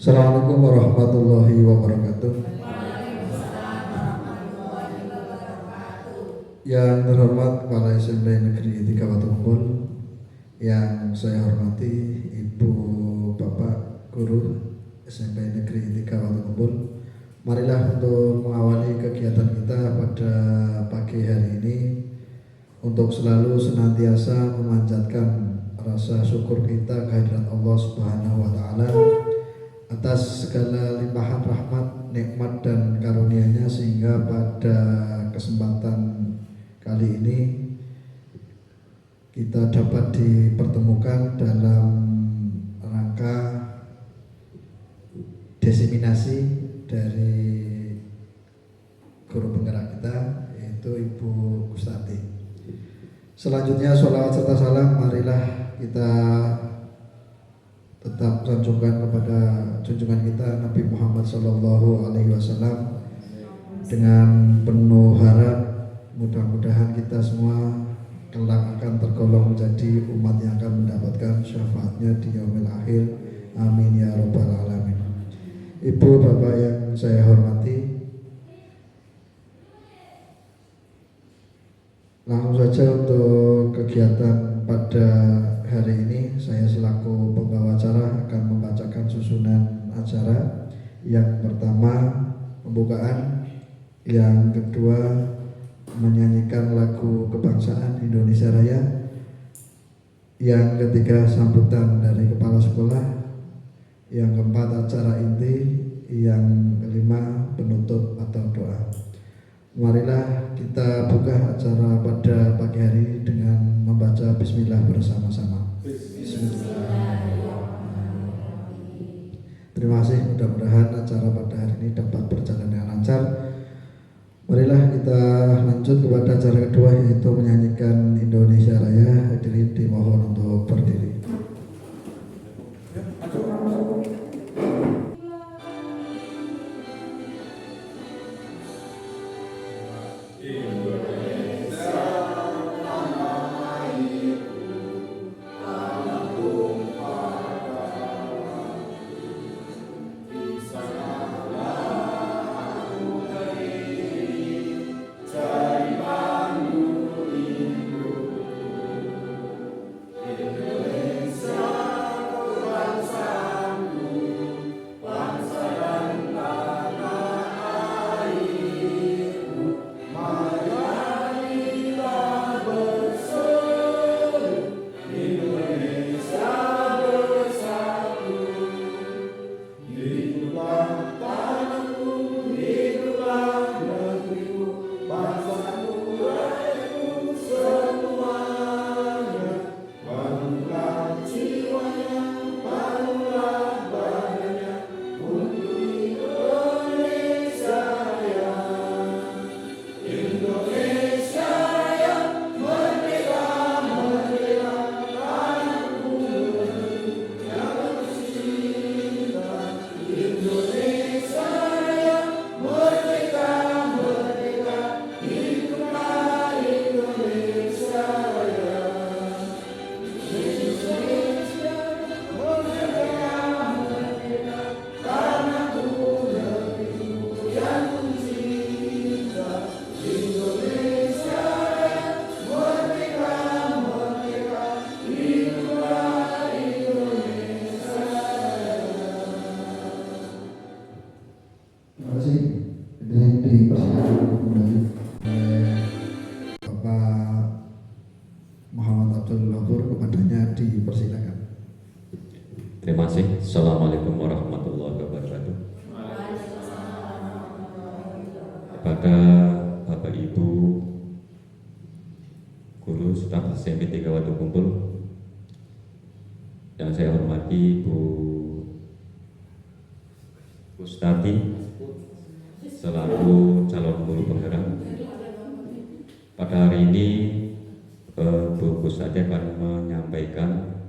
Assalamualaikum warahmatullahi wabarakatuh. Yang terhormat Kepala SMP Negeri 3 Watumpul, yang saya hormati Ibu Bapak Guru SMP Negeri 3 Watumpul, marilah untuk mengawali kegiatan kita pada pagi hari ini untuk selalu senantiasa memanjatkan rasa syukur kita kehadirat Allah Subhanahu wa Ta'ala atas segala limpahan rahmat, nikmat dan karunia-Nya, sehingga pada kesempatan kali ini kita dapat dipertemukan dalam rangka diseminasi dari guru penggerak kita, yaitu Ibu Gustati. Selanjutnya sholawat serta salam marilah kita tetap sanjungkan kepada junjungan kita Nabi Muhammad SAW dengan penuh harap mudah-mudahan kita semua kelak akan tergolong menjadi umat yang akan mendapatkan syafaatnya di yaumil akhir. Amin ya rabbal alamin. Ibu bapak yang saya hormati, langsung saja untuk kegiatan pada hari ini saya selaku pembawa acara akan membacakan susunan acara. Yang pertama pembukaan, yang kedua menyanyikan lagu kebangsaan Indonesia Raya, yang ketiga sambutan dari kepala sekolah, yang keempat acara inti, yang kelima penutup atau doa. Marilah kita buka acara pada pagi hari dengan membaca bismillah bersama-sama. Terima kasih, mudah-mudahan acara pada hari ini dapat berjalan dengan lancar. Marilah kita lanjut kepada acara kedua, yaitu menyanyikan Indonesia Raya. Hadirin dimohon untuk berdiri. Terima kasih. Assalamualaikum warahmatullahi wabarakatuh. Kepada Bapak Ibu guru staf SMP 3 Watumpul yang saya hormati, Bu Gustati selaku calon guru penggerak, pada hari ini Bu Gustati akan menyampaikan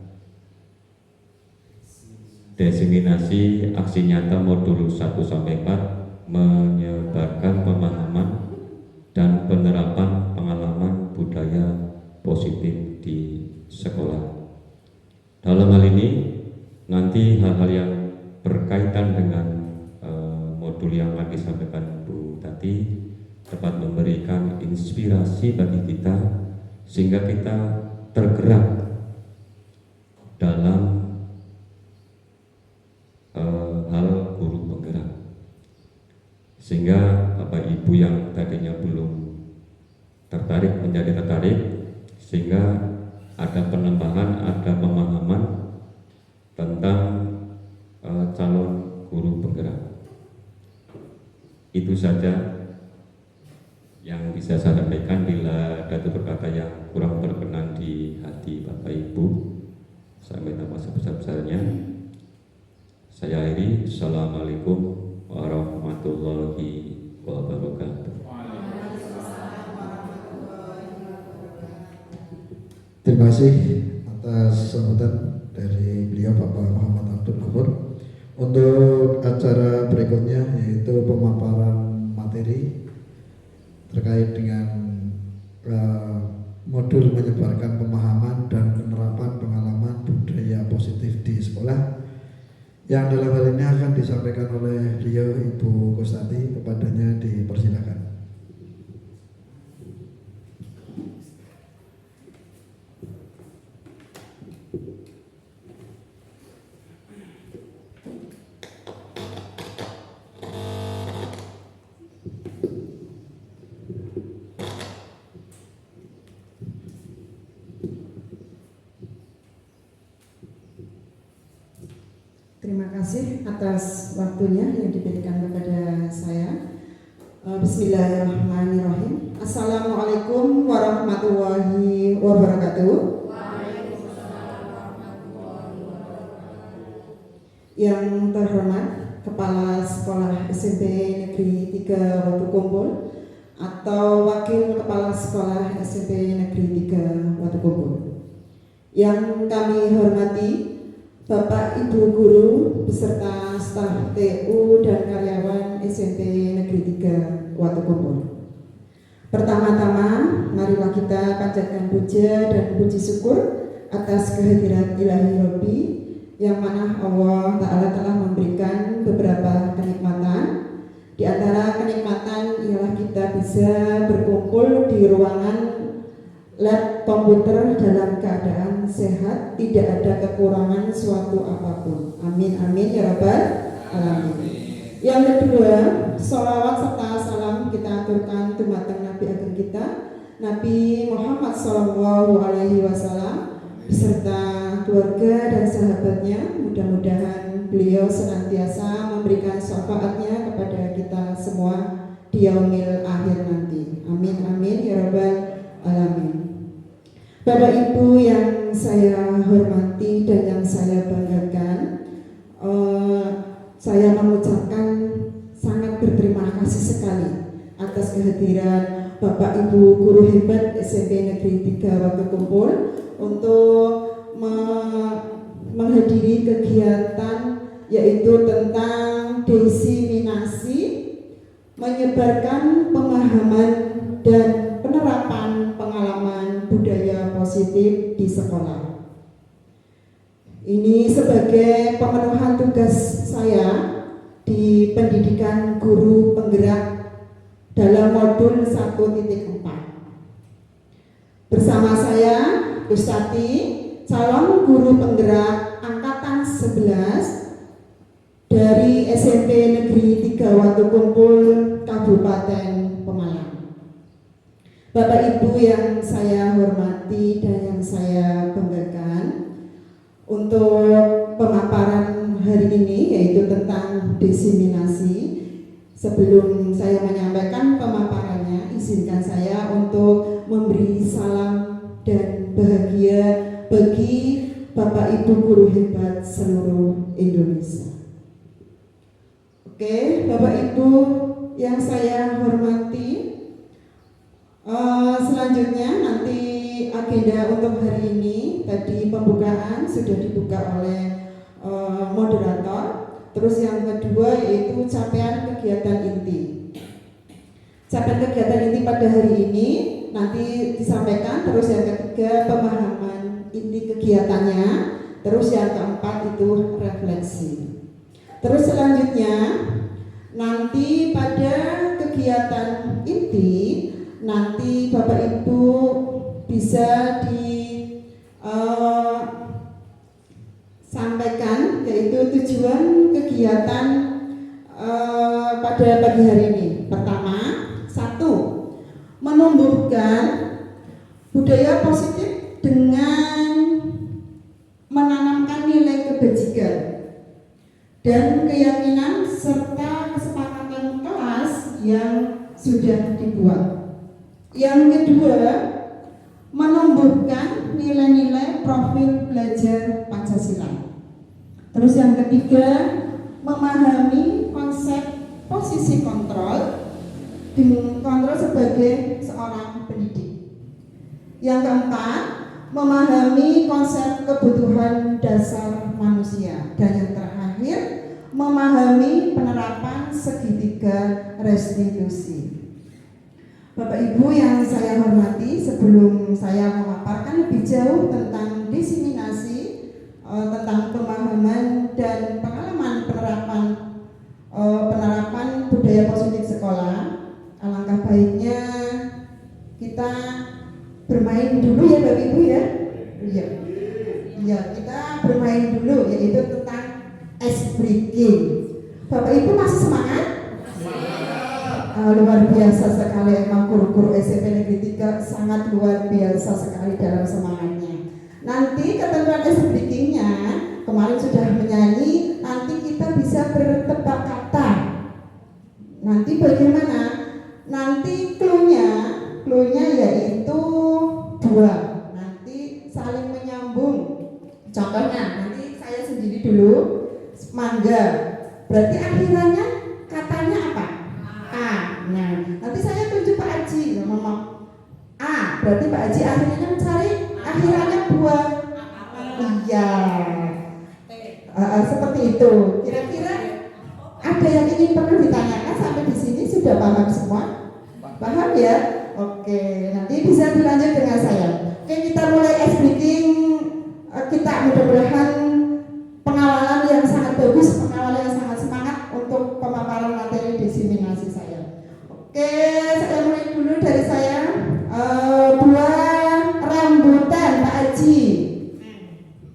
diseminasi aksi nyata modul 1-4 menyebarkan pemahaman dan penerapan pengalaman budaya positif di sekolah. Dalam hal ini nanti hal-hal yang berkaitan dengan modul yang akan disampaikan Bu Tati dapat memberikan inspirasi bagi kita sehingga kita tergerak dalam hal guru penggerak, sehingga Bapak Ibu yang tadinya belum tertarik menjadi tertarik, sehingga ada penambahan, ada pemahaman tentang calon guru penggerak. Itu saja yang bisa saya sampaikan. Bila ada berkata yang kurang berkenan di hati Bapak Ibu, saya minta maaf sebesar-besarnya. Saya akhiri. Assalamualaikum warahmatullahi wabarakatuh. Terima kasih atas sambutan dari beliau Bapak Muhammad Abdul Ghafur. Untuk acara berikutnya yaitu pemaparan materi terkait dengan modul menyebarkan pemahaman dan penerapan pengalaman budaya positif di sekolah, yang dalam hal ini akan disampaikan oleh beliau Ibu Kustati. Kepadanya dipersilakan. Terima kasih atas waktunya yang diberikan kepada saya. Bismillahirrahmanirrahim. Assalamualaikum warahmatullahi wabarakatuh. Yang terhormat Kepala Sekolah SMP Negeri 3 Watukumpul atau Wakil Kepala Sekolah SMP Negeri 3 Watukumpul. Yang kami hormati Bapak Ibu Guru beserta staf TU dan karyawan SMP Negeri 3 Watukumpul. Pertama-tama, marilah kita panjatkan puja dan puji syukur atas kehadirat Ilahi Rabbi, yang mana Allah Ta'ala telah memberikan beberapa kenikmatan. Di antara kenikmatan ialah kita bisa berkumpul di ruangan lab komputer dalam keadaan sehat, tidak ada kekurangan suatu apapun. Amin amin ya rabbal alamin. Yang kedua, sholawat serta salam kita aturkan dumateng Nabi Ageng kita, Nabi Muhammad SAW beserta keluarga dan sahabatnya. Mudah-mudahan beliau senantiasa memberikan syafaatnya kepada kita semua di yaumil akhir nanti. Amin amin ya rabbal alamin. Bapak Ibu yang saya hormati dan yang saya banggakan, saya mengucapkan sangat berterima kasih sekali atas kehadiran Bapak Ibu guru hebat SMP Negeri 3 Watukumpul untuk menghadiri kegiatan yaitu tentang diseminasi, menyebarkan pemahaman dan penerapan pengalaman budaya positif di sekolah. Ini sebagai pemenuhan tugas saya di pendidikan guru penggerak dalam modul 1.4. Bersama saya, Kustati, calon guru penggerak angkatan 11 dari SMP Negeri 3 Watukumpul, Kabupaten Pemalang. Bapak Ibu yang saya hormati dan yang saya banggakan, untuk pemaparan hari ini yaitu tentang diseminasi. Sebelum saya menyampaikan pemaparannya, izinkan saya untuk memberi salam dan bahagia bagi Bapak Ibu guru hebat seluruh Indonesia. Oke, Bapak Ibu yang saya hormati, selanjutnya nanti agenda untuk hari ini, tadi pembukaan sudah dibuka oleh moderator. Terus yang kedua yaitu capaian kegiatan inti. Capaian kegiatan inti pada hari ini nanti disampaikan. Terus yang ketiga pemahaman inti kegiatannya. Terus yang keempat itu refleksi. Terus selanjutnya nanti pada kegiatan inti nanti Bapak Ibu bisa disampaikan yaitu tujuan kegiatan pada pagi hari ini. Pertama, satu, menumbuhkan budaya positif dengan menanamkan nilai kebajikan dan keyakinan serta kesepakatan kelas yang sudah dibuat. Yang kedua, menumbuhkan nilai-nilai profil belajar Pancasila. Terus yang ketiga, memahami konsep posisi kontrol dengan kontrol sebagai seorang pendidik. Yang keempat, memahami konsep kebutuhan dasar manusia. Dan yang terakhir, memahami penerapan segitiga restitusi. Bapak Ibu yang saya hormati, sebelum saya memaparkan lebih jauh tentang diseminasi, tentang pemahaman dan pengalaman penerapan budaya positif sekolah, alangkah baiknya kita bermain dulu ya Bapak Ibu ya. Iya, kita bermain dulu yaitu tentang ice breaking. Bapak Ibu masih semangat? Luar biasa sekali, emang guru-guru SMP Negeri 3 sangat luar biasa sekali dalam semangatnya. Nanti ketentuan ice breakingnya kemarin sudah menyanyi, nanti kita bisa bertebak kata. Nanti bagaimana? Nanti clue-nya yaitu dua. Nanti saling menyambung. Contohnya, nanti saya sendiri dulu, mangga. Berarti akhirannya katanya apa? A. Nah, nanti saya tunjuk Pak Haji, ngomong A. Berarti Pak Haji akhirnya mencari akhirannya buah. Iya. Seperti itu. Kira-kira ada yang ingin perlu ditanyakan sampai di sini sudah paham semua? Paham ya? Oke, nanti bisa dilanjut dengan saya. Oke, kita mulai ice breaking. Kita mudah-mudahan pengawalan yang sangat bagus, pengawalan yang sangat semangat untuk pemaparan materi diseminasi saya. Oke, saya mulai dulu dari saya. Buah rambutan Pak Haji.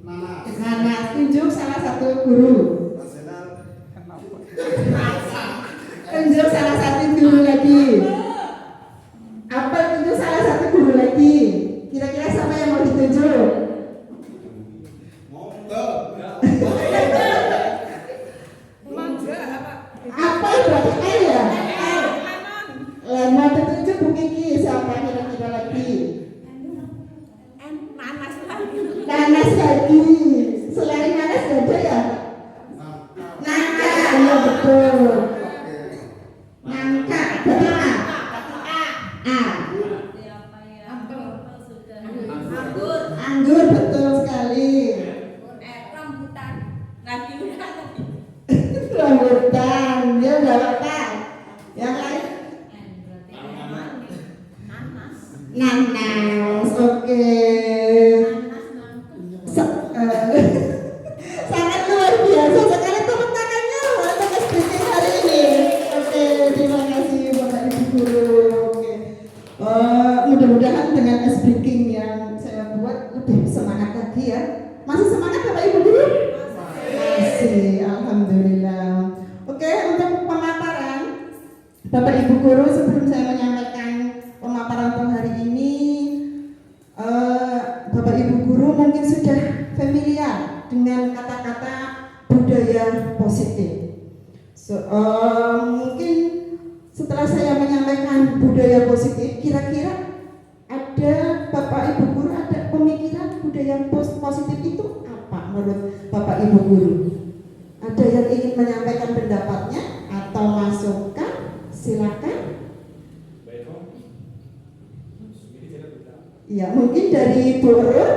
Mana tunjuk salah satu guru. Tunjuk salah satu guru lagi. Apa tunjuk salah satu guru lagi? Kira-kira siapa yang mau ditunjuk? Apa berarti L ya? Lemon ditunjuk Bu Kiki. Siapa kira-kira lagi? Nanas lagi. Selain nanas gak ada ya? Nangka, iya betul. Nangka, betul A. A. Anggur betul sekali. Rambutan, dia udah apa? Yang lain? Nanas, oke. Sangat luar biasa sekali, tepuk tangannya untuk speaking hari ini. Oke, terima kasih Bapak Ibu guru. Oke. Mudah-mudahan dengan speaking yang saya buat lebih semangat lagi ya. Masih semangat Bapak Ibu guru? Masih, alhamdulillah. Oke, untuk pemaparan Bapak Ibu guru, sebelum saya menyampaikan pemaparan untuk hari ini, Bapak Ibu guru mungkin sudah familiar dengan kata-kata budaya positif. Mungkin setelah saya menyampaikan budaya positif, kira-kira ada Bapak Ibu guru ada pemikiran budaya positif itu apa menurut Bapak Ibu guru? Ada yang ingin menyampaikan pendapatnya atau masukan? Silakan. Ya, mungkin dari Bu Erul,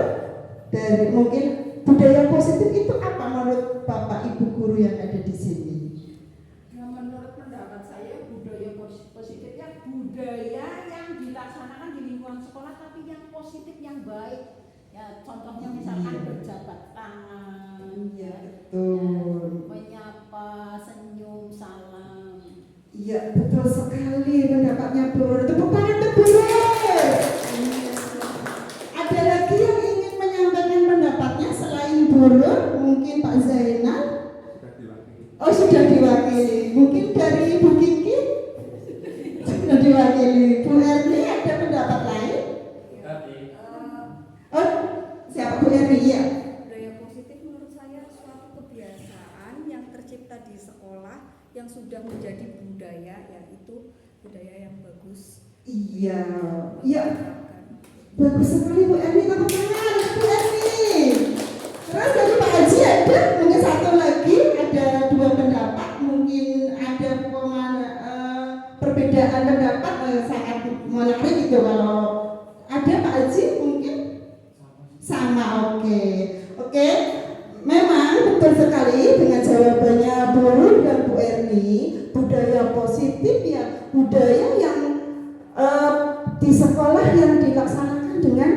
dari mungkin budaya positif itu apa menurut Bapak Ibu guru yang ada di sini? Nah, menurut pendapat saya budaya positifnya budaya yang dilaksanakan di lingkungan sekolah tapi yang positif, yang baik. Ya, contohnya misalkan berjabat tangan, Ya, betul. menyapa menyapa, senyum, salam. Iya, betul sekali pendapatnya Bu. Tepuk tangan untuk Bu. Ada lagi yang ingin menyampaikan pendapatnya selain Bu Nur? Mungkin Pak Zainal? Oh, sudah diwakili. Mungkin dari Ibu Kiki? Sudah diwakili. Bu Erni ada pendapat lain? Oh, siapa Bu Erni? Iya. Budaya positif menurut saya suatu kebiasaan yang tercipta di sekolah yang sudah menjadi budaya, yaitu budaya yang bagus. Iya. Iya. Bagus sekali Bu Erni, tepuk tangan Bu Erni. Terus dari Pak Haji ada mungkin satu lagi, ada dua pendapat, mungkin ada perbedaan pendapat sangat menarik gitu. Kalau ada Pak Haji mungkin sama. Oke. Memang betul sekali dengan jawabannya Bu Nur dan Bu Erni, budaya positif ya budaya yang di sekolah yang dilaksanakan dengan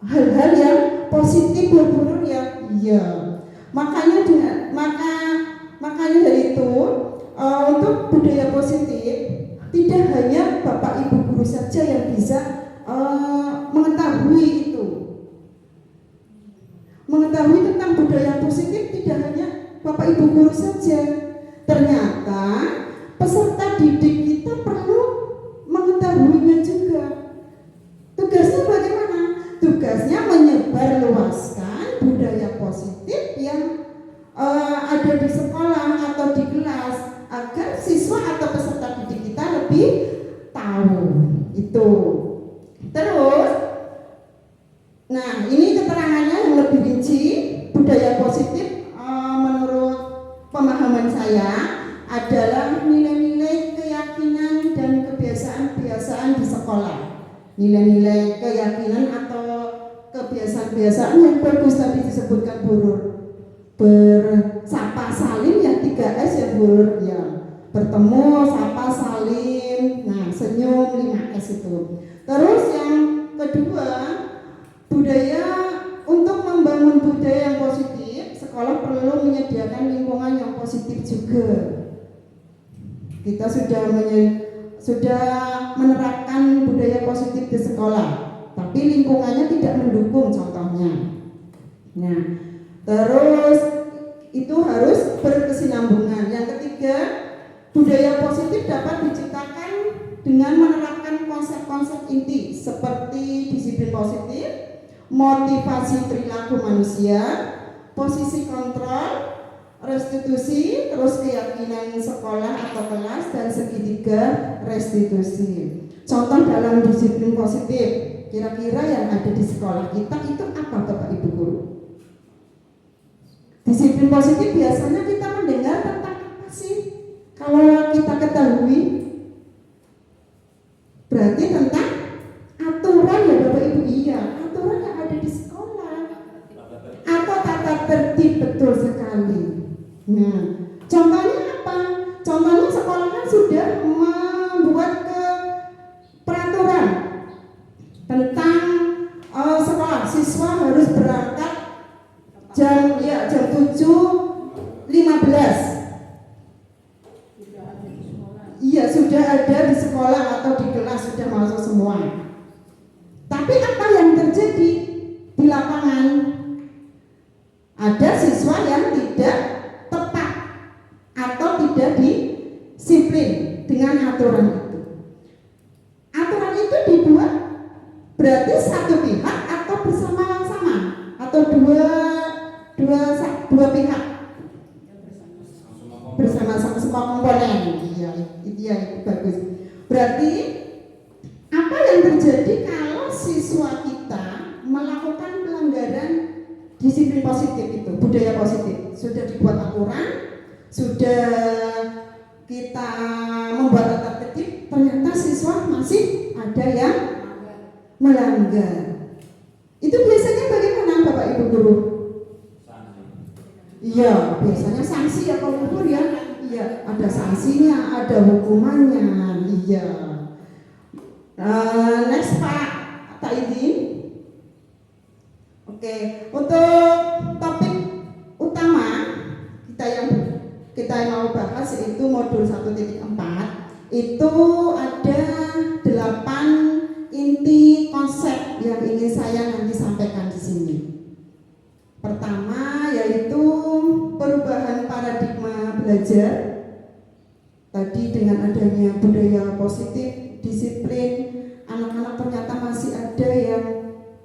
hal-hal yang positif Bu Nur ya. Iya. Makanya dari itu untuk budaya positif tidak hanya Bapak Ibu guru saja yang bisa mengetahui itu. Mengetahui tentang budaya positif tidak hanya Bapak Ibu guru saja. Ternyata peserta didik kita perlu mengetahuinya juga. Tugasnya bagaimana? Tugasnya menyebarluaskan budaya positif yang ada di sekolah atau di kelas agar siswa atau peserta didik kita lebih tahu itu. Terus, nah ini keterangannya yang lebih rinci. Budaya positif menurut pemahaman saya adalah nilai-nilai keyakinan dan kebiasaan-kebiasaan di sekolah. Nilai-nilai keyakinan atau kebiasaan-kebiasaan yang bagus tadi disebutkan Bu Nur. Bersapa salim ya 3S ya Bu Nur ya. Bertemu, sapa, salim, nah senyum 5S itu. Terus yang kedua, budaya untuk membangun budaya yang positif, sekolah perlu menyediakan lingkungan yang positif juga. Kita sudah menerapkan budaya positif di sekolah, tapi lingkungannya tidak mendukung contohnya. Nah, terus itu harus berkesinambungan. Yang ketiga, budaya positif dapat diciptakan dengan menerapkan konsep-konsep inti seperti disiplin positif, motivasi perilaku manusia, posisi kontrol, restitusi, terus keyakinan sekolah atau kelas, dan segitiga restitusi. Contoh dalam disiplin positif, kira-kira yang ada di sekolah kita itu apa Bapak Ibu Guru? Disiplin positif biasanya kita mendengar tentang apa sih? Kalau kita ketahui, berarti tentang aturan ya Bapak Ibu. Iya, aturan yang ada di sekolah atau tata tertib, betul sekali. Nah, contohnya apa? Contohnya sekolah kan sudah membuat peraturan tentang sekolah siswa harus berangkat jam 7.15. Iya, sudah ada di sekolah atau di kelas, sudah masuk semua. Tapi apa yang terjadi di lapangan? Ada siswa yang tidak tepat atau tidak disiplin dengan aturan itu. Aturan itu dibuat berarti satu pihak atau bersama-sama atau dua pihak bersama-sama semua komponen. Iya, itu bagus. Berarti apa yang terjadi kalau siswa kita melakukan pelanggaran disiplin positif itu, budaya positif? Sudah dibuat aturan, sudah kita membuat tata tertib, ternyata siswa masih ada yang melanggar. Itu biasanya bagaimana Bapak Ibu Guru? Iya, biasanya sanksi ya kalau guru ya. Iya, ada sanksinya, ada hukumannya. Iya. Next Pak Idin. Oke, untuk topik utama kita yang saya mau bahas yaitu modul 1.4. Itu ada 8 inti konsep yang ingin saya nanti sampaikan di sini. Pertama yaitu perubahan paradigma belajar. Tadi dengan adanya budaya positif, disiplin, anak-anak ternyata masih ada yang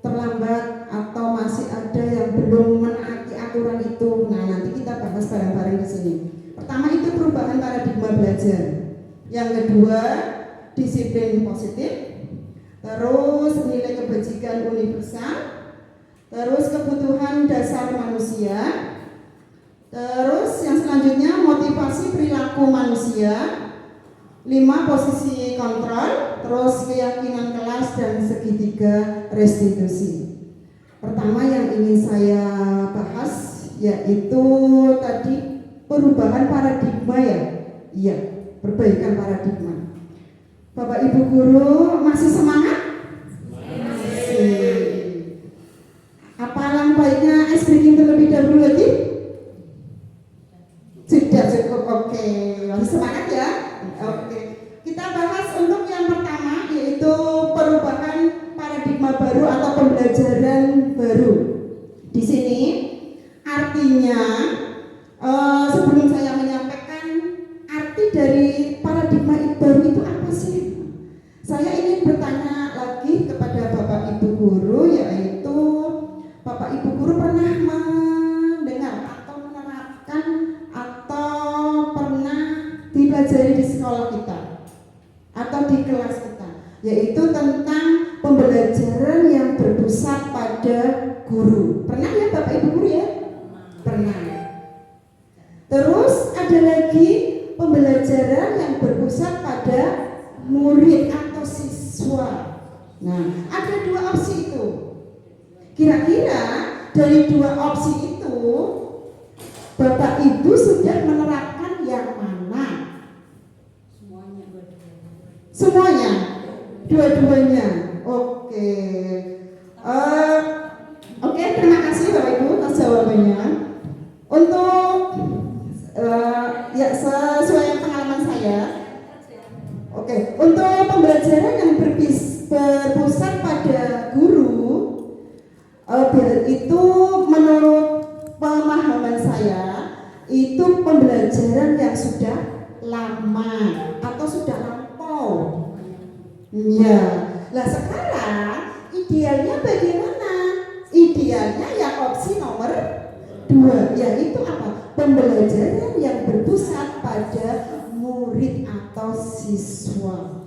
terlambat atau masih ada yang belum menaati aturan itu. Nah, nanti kita bahas bareng-bareng di sini. Pertama itu perubahan paradigma belajar. Yang kedua, disiplin positif. Terus nilai kebajikan universal. Terus kebutuhan dasar manusia. Terus yang selanjutnya motivasi perilaku manusia. 5 posisi kontrol, terus keyakinan kelas dan segitiga restitusi. Pertama yang ingin saya bahas yaitu tadi perubahan paradigma ya. Iya, perbaikan paradigma. Bapak Ibu guru masih semangat? Masih. Apa alangkah baiknya ice breaking terlebih dahulu lagi? Sudah cukup, oke. Masih semangat ya? Oke. Kita bahas untuk yang pertama yaitu perubahan paradigma baru atau pembelajaran baru. Di sini artinya sebelum saya menyampaikan arti dari paradigma baru itu apa sih? Saya ingin bertanya lagi kepada Bapak Ibu guru, yaitu Bapak Ibu guru pernah mendengar atau menerapkan atau pernah dipelajari di sekolah kita atau di kelas kita, yaitu tentang pembelajaran yang berpusat pada guru. Pernah ya Bapak Ibu guru ya? Pernah. Terus ada lagi pembelajaran yang berpusat pada murid atau siswa. Nah, ada 2 opsi itu. Kira-kira dari 2 opsi itu Bapak Ibu sudah menerapkan yang mana? Semuanya? Dua-duanya? Oke. Oke, terima kasih Bapak Ibu atas jawabannya. Untuk ya sesuai pengalaman saya. Oke, untuk pembelajaran yang berpusat pada guru itu menurut pemahaman saya itu pembelajaran yang sudah lama atau sudah lampau. Ya, lah sekarang idealnya bagaimana? Idealnya yang opsi nomor 2, yaitu apa? Pembelajaran yang berpusat pada murid atau siswa.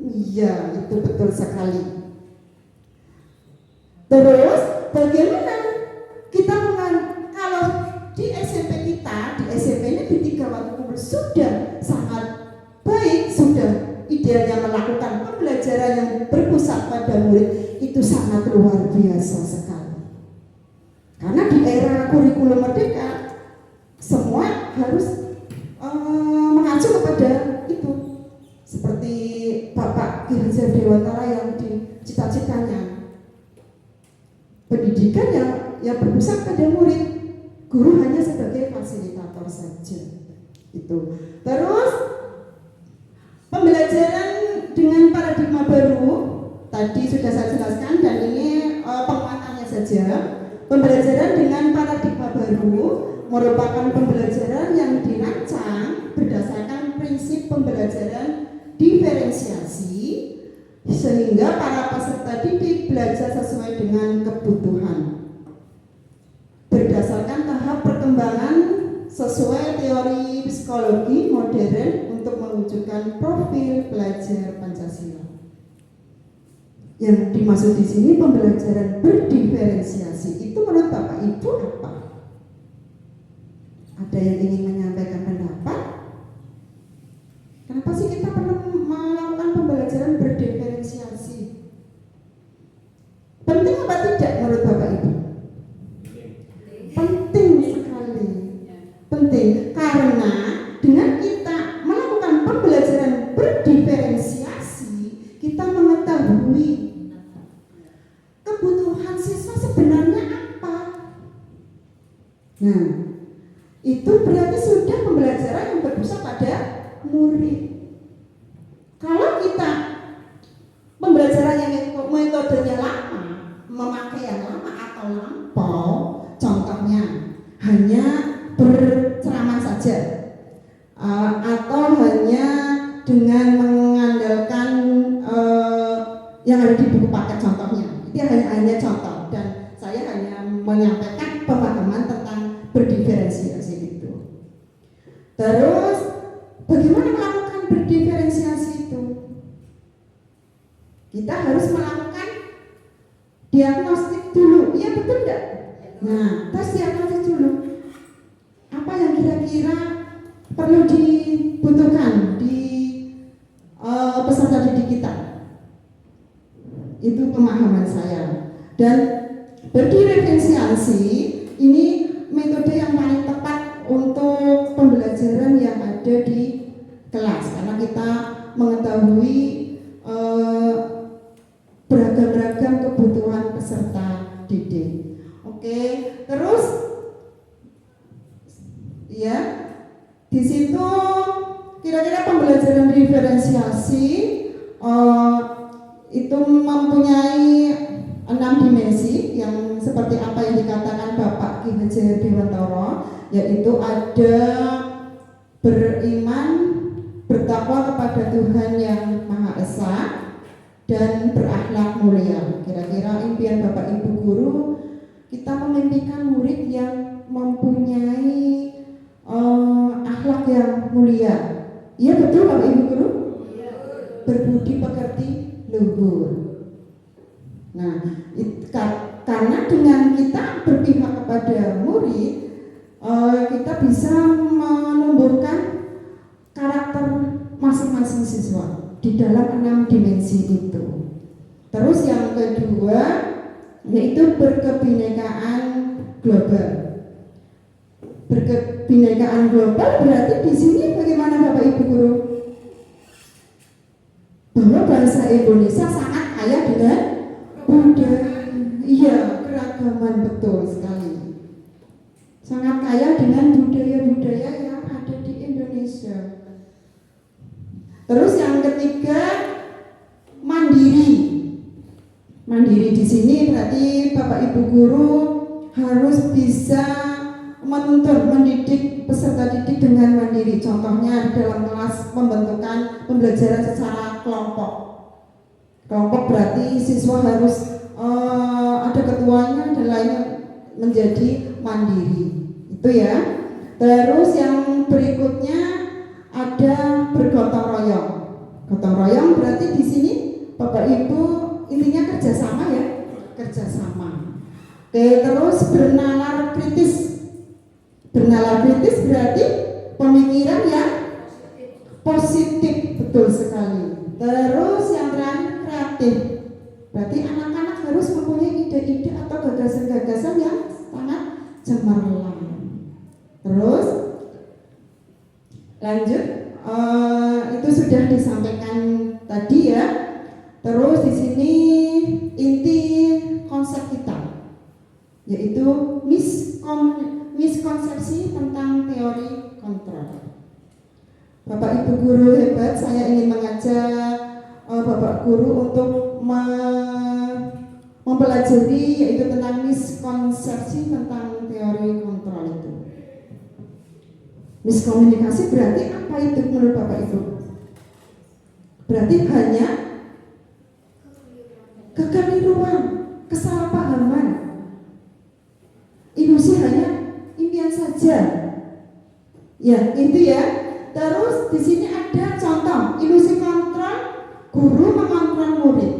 Iya, itu betul sekali. Terus bagaimana kita kalau di SMP kita, di SMP Negeri 3 Watukumpul sudah sangat baik, sudah idealnya melakukan pembelajaran yang berpusat pada murid, itu sangat luar biasa sekali. Karena di era kurikulum merdeka semua harus mengacu kepada itu, seperti Bapak Ki Hajar Dewantara yang di cita-citanya pendidikan yang berpusat pada murid, guru hanya sebagai fasilitator saja. Itu. Terus pembelajaran dengan paradigma baru tadi sudah saya jelaskan dan ini penguatannya saja. Pembelajaran dengan paradigma baru merupakan pembelajaran yang dirancang berdasarkan prinsip pembelajaran diferensiasi sehingga para peserta didik belajar sesuai dengan kebutuhan berdasarkan tahap perkembangan sesuai teori psikologi modern untuk mewujudkan profil pelajar Pancasila. Yang dimaksud di sini pembelajaran berdiferensiasi itu menurut Bapak Ibu apa? Ada yang ingin menyampaikan pendapat? Kenapa sih kita perlu melakukan pembelajaran berdiferensiasi? Penting apa tidak menurut Bapak Ibu? Penting sekali. Penting karena dengan kita melakukan pembelajaran berdiferensiasi, kita mengetahui kebutuhan siswa sebenarnya apa. Nah, itu berarti sudah pembelajaran yang berpusat pada murid. Kalau kita pembelajaran yang metodenya lama, memakai yang lama atau lampau, contohnya hanya berceramah saja, atau hanya dengan mengandalkan yang ada di buku paket contohnya, itu hanya contoh, dan saya hanya menyampaikan pemahaman tentang berdiferensiasi itu. Terus bagaimana melakukan berdiferensiasi itu? Kita harus melakukan diagnostik dulu, iya betul enggak? Nah, tes diagnostik dulu. Apa yang kira-kira perlu dibutuhkan di peserta didik kita? Itu pemahaman saya. Dan berdiferensiasi ini metode yang paling tepat untuk pembelajaran yang ada di kelas, karena kita mengetahui beragam-beragam kebutuhan peserta didik. Oke, terus ya di situ kira-kira pembelajaran diferensiasi itu mempunyai 6 dimensi yang seperti apa yang dikatakan Bapak Ki Hajar Dewantara, yaitu ada beriman, bertakwa kepada Tuhan yang Maha Esa, dan berakhlak mulia. Kira-kira impian Bapak Ibu guru, kita memimpikan murid yang mempunyai akhlak yang mulia. Iya betul Bapak Ibu guru? Berbudi pekerti luhur. Nah, karena dengan kita berpihak kepada murid, kita bisa menumbuhkan karakter masing-masing siswa di dalam 6 dimensi itu. Terus yang kedua yaitu berkebinekaan global. Berkebinekaan global berarti di sini bagaimana Bapak Ibu guru? Bahwa bahasa Indonesia sangat kaya dengan budaya, iya, keragaman, betul sekali. Sangat kaya dengan budaya-budaya yang ada di Indonesia. Terus yang ketiga, mandiri. Mandiri di sini berarti Bapak Ibu guru harus bisa menuntun, mendidik peserta didik dengan mandiri. Contohnya di dalam kelas pembentukan pembelajaran secara kelompok. Kelompok berarti siswa harus ada ketuanya dan lainnya menjadi mandiri. Itu ya. Terus yang berikutnya ada bergotong royong. Gotong royong berarti di sini Bapak Ibu intinya kerjasama ya, kerjasama. Oke, terus bernalar kritis. Bernalar kritis berarti pemikiran yang positif, betul sekali. Terus yang terakhir kreatif. Berarti anak-anak harus mempunyai ide-ide atau gagasan-gagasan yang sangat cemerlang. Terus lanjut, itu sudah disampaikan tadi ya. Terus di sini inti konsep kita yaitu miskonsepsi tentang teori kontrol. Bapak Ibu guru hebat, saya ingin mengajak Bapak guru untuk mempelajari yaitu tentang miskonsepsi tentang teori kontrol itu. Miskomunikasi berarti apa itu menurut Bapak Ibu? Berarti hanya kekeliruan, kesalahpahaman, ilusi hanya impian saja. Ya, itu ya. Terus di sini ada contoh ilusi kontrol, guru mengontrol murid.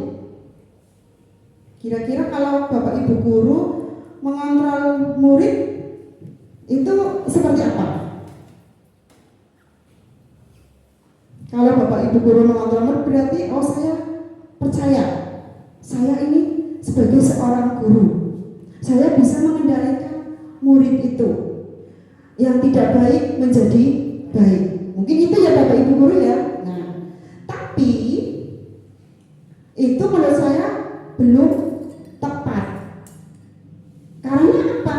Kira-kira kalau Bapak Ibu guru mengontrol murid itu seperti apa? Kalau Bapak Ibu guru mengontrol murid berarti saya percaya, saya ini sebagai seorang guru, saya bisa mengendalikan murid itu yang tidak baik menjadi baik. Mungkin itu ya Bapak Ibu guru ya. Nah, tapi itu menurut saya belum tepat. Karena apa?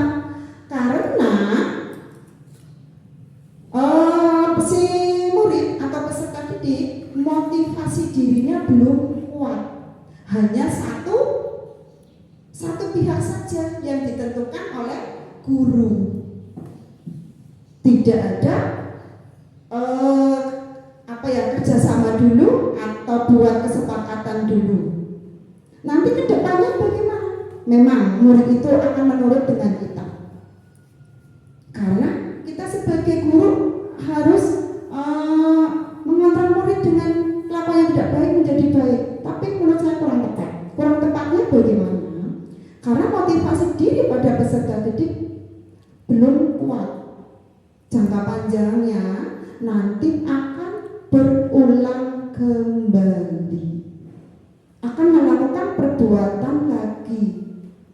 Karena satu pihak saja yang ditentukan oleh guru. Tidak ada kerjasama dulu atau buat kesepakatan dulu. Nanti ke depannya bagaimana? Memang murid itu akan menurut dengan kita. Karena kita sebagai guru harus mengontrol murid dengan kelakuan yang tidak baik menjadi baik. Tapi menurut saya kurang tepat. Kurang tepatnya bagaimana? Karena motivasi diri pada peserta didik belum kuat. Jangka panjangnya nanti akan berulang kembali, akan melakukan perbuatan lagi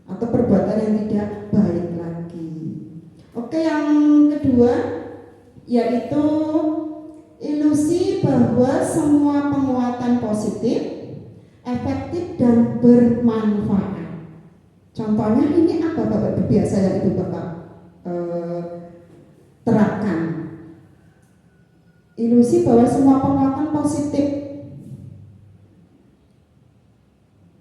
atau perbuatan yang tidak baik lagi. Oke, yang kedua yaitu ilusi bahwa semua penguatan positif, efektif dan bermanfaat. Contohnya ini apa Bapak Ibu biasa yang Ibu Bapak terapkan? Ilusi bahwa semua penguatan positif.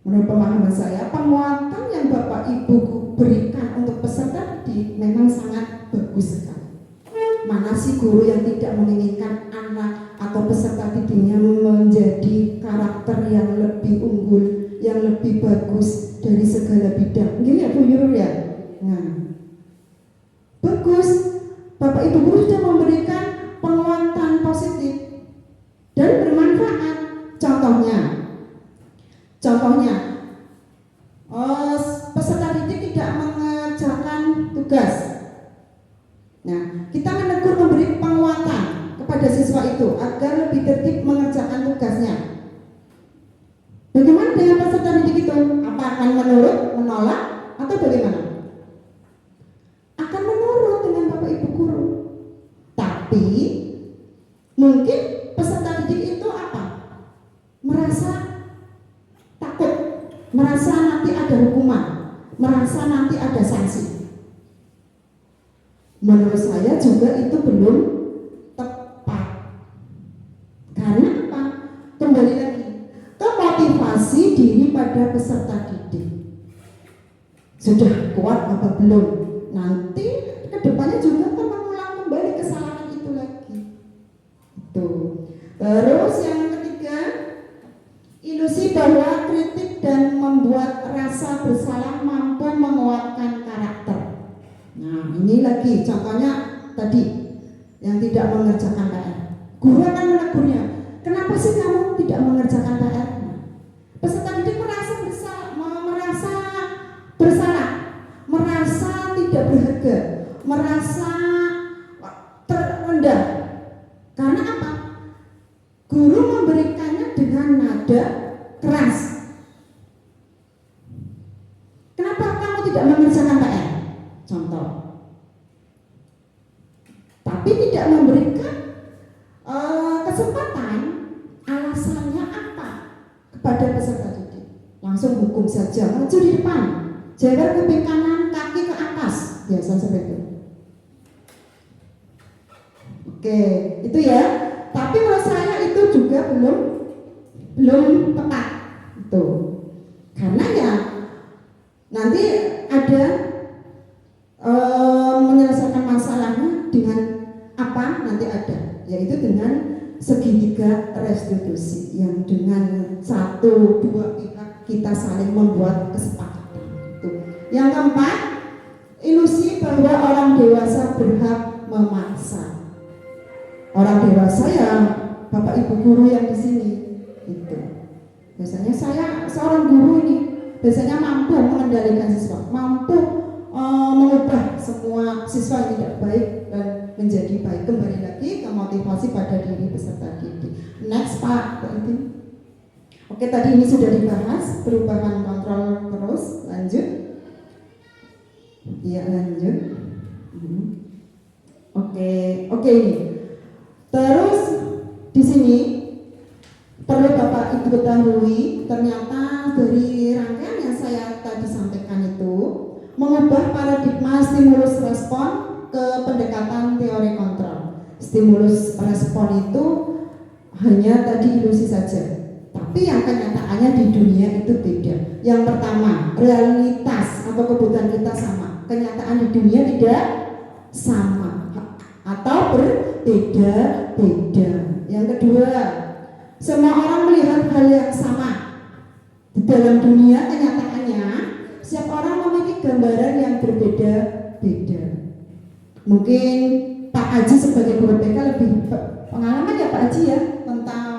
Menurut pemahaman saya, penguatan yang Bapak Ibu berikan untuk peserta didik memang sangat bagus sekali. Mana sih guru yang tidak menginginkan anak atau peserta didiknya menjadi karakter yang lebih unggul, yang lebih bagus dari segala bidang. Gini ya Bu Yurul ya. Nah, bagus. Bapak Ibu guru sudah memberikan penguatan positif dan bermanfaat. Contohnya, peserta didik tidak mengerjakan tugas. Nah, kita menegur, memberi penguatan kepada siswa itu agar lebih tertib mengerjakan tugasnya. Bagaimana dengan peserta didik itu? Apa akan menurut, menolak, atau bagaimana? Akan menurut dengan Bapak Ibu guru. Tapi mungkin peserta didik itu apa? Merasa takut, merasa nanti ada hukuman, merasa nanti ada sanksi. Menurut saya juga itu belum tepat. Karena apa? Kembali lagi ke motivasi diri pada peserta didik. Sudah kuat apa belum? Nanti kedepannya juga akan mengulang kembali kesalahan itu lagi. Terus yang ketiga, ilusi bahwa kritik dan membuat rasa bersalah mampu menguatkan karakter. Nah, ini lagi contohnya tadi yang tidak mengerjakan PR. Guru akan menegurnya. Kenapa sih kamu tidak mengerjakan PR? Peserta didik merasa bersalah, merasa tidak berharga, merasa terendah. Karena apa? Guru memberikannya dengan nada keras. Kenapa kamu tidak mengerjakan PR? Contoh. Tapi tidak memberikan kesempatan alasannya apa kepada peserta didik. Langsung hukum saja, maju di depan, jaga kuping kanan, kaki ke atas, biasa seperti itu. Oke, itu ya. Tapi menurut saya itu juga belum tepat. Itu. Karena ya nanti ada menyelesaikan masalahnya dengan apa? Nanti ada, yaitu dengan segitiga restitusi yang dengan 1-2 pihak kita saling membuat kesepakatan. Itu. Yang keempat, ilusi bahwa orang dewasa berhak memaksa. Orang dewasa ya Bapak Ibu guru yang di sini itu. Biasanya saya seorang guru ini biasanya mampu mengendalikan siswa, mampu mengubah semua siswa yang tidak baik dan menjadi baik. Kembali lagi ke motivasi pada diri peserta didik. Next Pak Ibu. Oke, tadi ini sudah dibahas perubahan kontrol terus. Lanjut. Iya, lanjut. Oke ini. Terus di sini perlu Bapak Ibu ketahui, ternyata dari rangkaian yang saya tadi sampaikan itu mengubah paradigma stimulus respon ke pendekatan teori kontrol. Stimulus respon itu hanya tadi ilusi saja, tapi tapi yang kenyataannya di dunia itu beda. Yang pertama, realitas atau kebutuhan kita sama, kenyataan di dunia tidak sama atau berbeda-beda. Yang kedua, semua orang melihat hal yang sama. Di dalam dunia kenyataannya setiap orang memiliki gambaran yang berbeda-beda. Mungkin Pak Haji sebagai guru BK lebih pengalaman ya Pak Haji ya tentang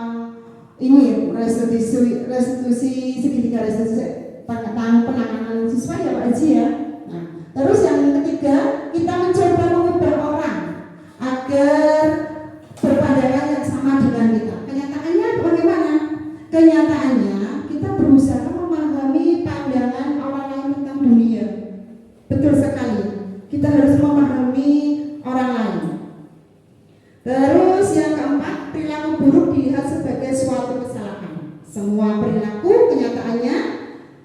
ini restitusi segitiga restitusi tentang penanganan siswa ya Pak Haji ya. Nah, terus yang ketiga, kita mencoba mengubah orang agar berpandangan yang sama dengan kita. Kenyataannya bagaimana? Kenyataannya kita berusaha memahami pandangan orang lain tentang dunia. Betul sekali. Kita harus memahami orang lain. Terus yang keempat, perilaku buruk dilihat sebagai suatu kesalahan. Semua perilaku kenyataannya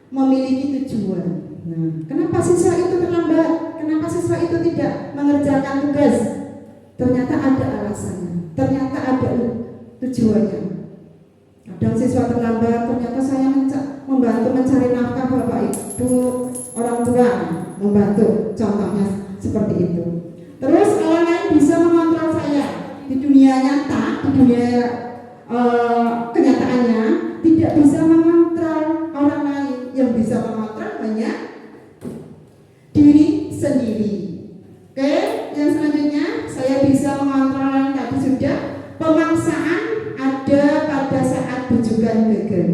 memiliki tujuan. Nah, kenapa siswa itu terlambat? Kenapa siswa itu tidak mengerjakan tugas? Ternyata ada alasannya. Ternyata ada tujuannya. Kadang siswa terlambat, ternyata saya membantu mencari nafkah Bapak Ibu orang tua, membantu, contohnya seperti itu. Terus orang lain bisa mengontrol saya di dunia nyata, di dunia kenyataannya tidak bisa mengontrol orang lain. Yang bisa mengontrol hanya diri sendiri. Oke, yang selanjutnya saya bisa mengontrol yang tadi sudah. Pemaksaan ada pada saat bujukan gagal.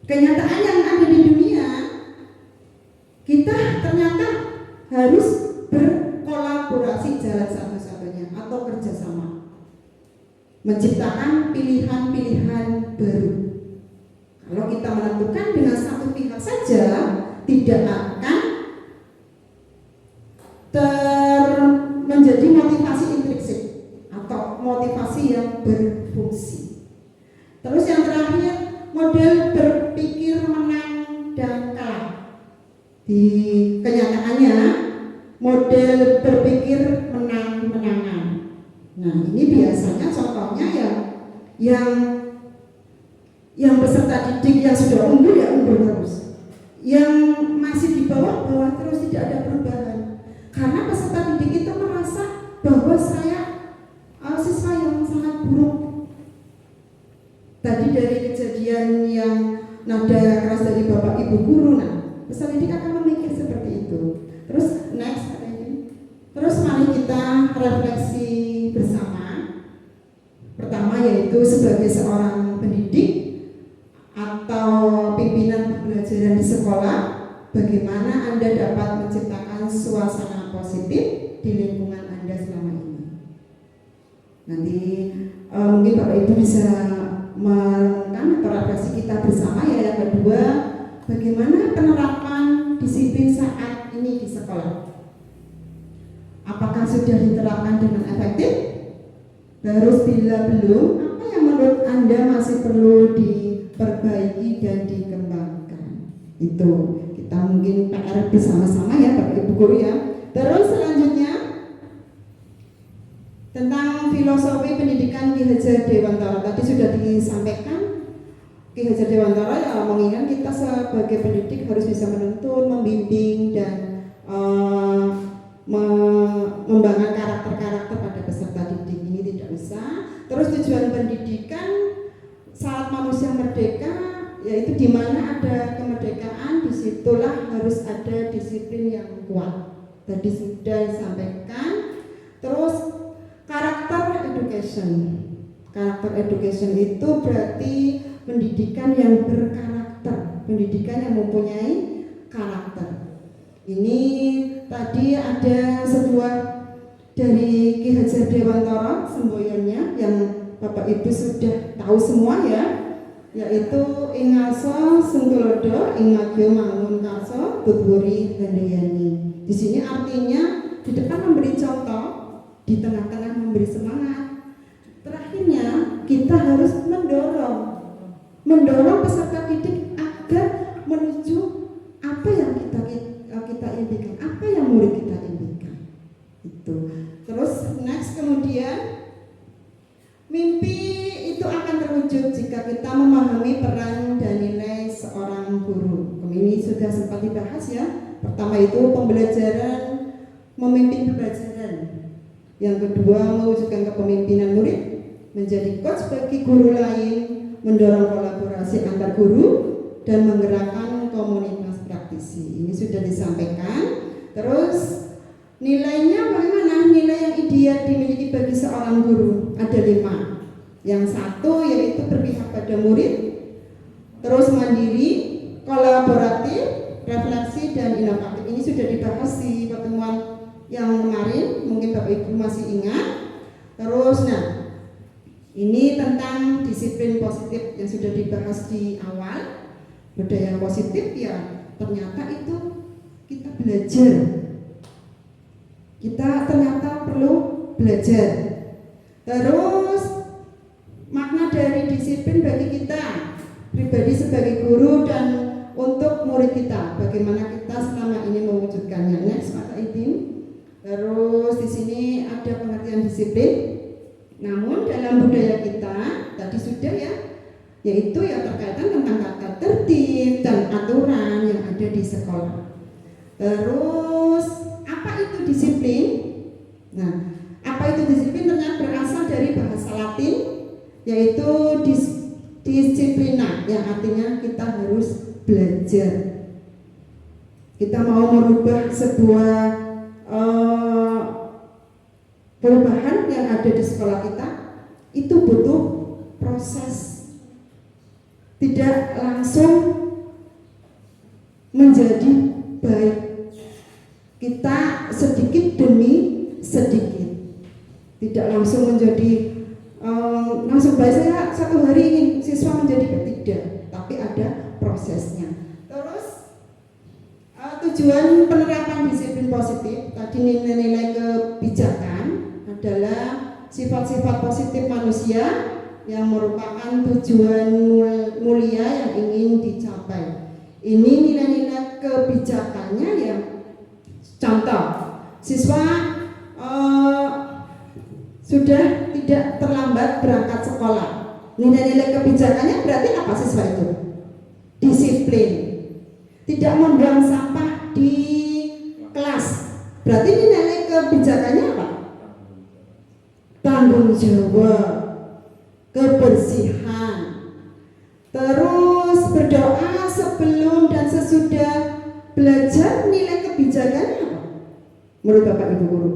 Kenyataan yang ada di dunia, kita ternyata harus berkolaborasi jalan satu-satunya atau kerjasama, menciptakan pilihan-pilihan baru. Kalau kita menentukan dengan satu pihak saja, tidak akan menjadi motivasi intrinsik atau motivasi yang berfungsi. Terus yang terakhir, model berpikir menang dan kalah. Di kenyataannya, model berpikir menang-menangan. Nah, ini biasanya contohnya yang peserta didik yang sudah unggul ya unggul terus. Yang masih di bawah terus, tidak ada perubahan. Karena peserta didik itu merasa bahwa saya siswa yang sangat buruk. Tadi dari kejadian yang nada keras dari Bapak Ibu guru, nah peserta didik akan memikir seperti itu. Terus next ada ini. Terus mari kita refleksi bersama. Pertama yaitu sebagai seorang pendidik atau pimpinan pembelajaran di sekolah, bagaimana Anda dapat menciptakan suasana positif di lingkungan Anda selama ini. Nanti mungkin Bapak Ibu bisa merenungkan atau refleksi kita bersama ya. Yang kedua, bagaimana penerapan disiplin saat ini di sekolah? Apakah sudah diterapkan dengan efektif? Terus bila belum, apa yang menurut Anda masih perlu diperbaiki dan dikembangkan? Itu kita mungkin PR bersama-sama ya Bapak Ibu guru ya. Terus selanjutnya tentang filosofi pendidikan Ki Hajar Dewantara tadi sudah disampaikan. Ki Hajar Dewantara ya mengingat kita sebagai pendidik harus bisa menuntun, membimbing dan membangun karakter-karakter pada peserta didik. Ini tidak bisa. Terus tujuan pendidikan saat manusia merdeka, yaitu di mana ada kemerdekaan, disitulah harus ada disiplin yang kuat. Tadi sudah disampaikan. Terus karakter education. Karakter education itu berarti pendidikan yang berkarakter, pendidikan yang mempunyai karakter. Ini tadi ada sebuah dari Ki Hajar Dewantara semboyannya yang Bapak Ibu sudah tahu semua ya, yaitu Ingaso Sengkolodo Ingagyo Mangun Karso Tutwuri Handayani. Di sini artinya di depan memberi contoh, di tengah-tengah memberi semangat. Terakhirnya kita harus mendorong peserta didik agar menuju apa yang kita impikan, apa yang murid kita impikan. Itu. Terus next kemudian mimpi itu akan terwujud terwujud jika kita memahami peran dan nilai seorang guru. Ini sudah sempat dibahas ya. Pertama itu pembelajaran, memimpin pembelajaran. Yang kedua mewujudkan kepemimpinan murid, menjadi coach bagi guru lain, mendorong kolaborasi antar guru, dan menggerakkan komunitas praktisi. Ini sudah disampaikan. Terus nilainya bagaimana? Nilai yang ideal dimiliki bagi seorang guru ada 5. Yang satu yaitu berpihak pada murid, terus mandiri, kolaboratif, refleksi, dan inovatif. Ini sudah dibahas di pertemuan yang kemarin, mungkin Bapak Ibu masih ingat. Terus, nah, ini tentang disiplin positif yang sudah dibahas di awal. Budaya positif ya ternyata itu kita belajar. Kita ternyata perlu belajar. Terus makna dari disiplin bagi kita pribadi sebagai guru dan untuk murid kita, bagaimana kita selama ini mewujudkannya. Next, Pak Idin. Terus di sini ada pengertian disiplin. Namun dalam budaya kita tadi sudah ya, yaitu ya terkaitan tentang tata tertib dan aturan yang ada di sekolah. Terus apa itu disiplin? Nah, apa itu disiplin ternyata berasal dari bahasa Latin, yaitu disiplina, yang artinya kita harus belajar. Kita mau merubah sebuah perubahan yang ada di sekolah kita, itu butuh proses. Tidak langsung menjadi baik. Kita sedikit demi sedikit. Tidak langsung menjadi langsung baik. Saya satu hari ingin siswa menjadi baik, tidak, tapi ada prosesnya. Terus tujuan penerapan disiplin positif tadi, nilai-nilai kebijakan adalah sifat-sifat positif manusia yang merupakan tujuan mulia yang ingin dicapai. Ini nilai-nilai kebijakannya yang contoh, siswa sudah tidak terlambat berangkat sekolah. Nilai-nilai kebijakannya berarti apa siswa itu? Disiplin. Tidak membuang sampah di kelas. Berarti nilai kebijakannya apa? Tanggung jawab, kebersihan. Terus berdoa sebelum dan sesudah belajar. Nilai kebijakannya apa? Menurut Bapak Ibu guru,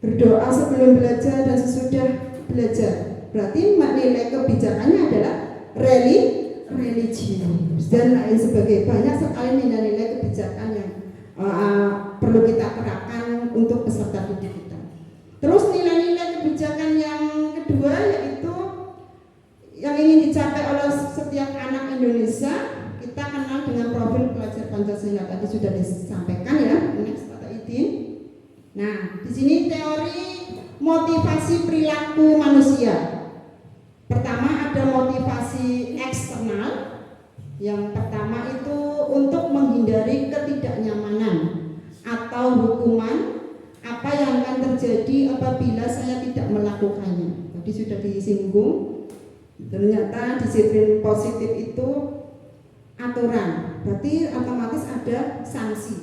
berdoa sebelum belajar dan sesudah belajar. Berarti nilai kebijakannya adalah religius dan lain sebagainya. Banyak sekali nilai-nilai kebijakan yang perlu kita terapkan untuk peserta didik kita. Terus nilai-nilai kebijakan yang kedua yaitu yang ingin dicapai oleh setiap anak Indonesia, kita kenal dengan profil pelajar Pancasila, tadi sudah disampaikan ya. Next, Pak Idin. Nah, di sini teori motivasi perilaku manusia. Pertama ada motivasi eksternal. Yang pertama itu untuk menghindari ketidaknyamanan atau hukuman apa yang akan terjadi apabila saya tidak melakukannya. Tadi sudah disinggung. Ternyata disiplin positif itu aturan, berarti otomatis ada sanksi,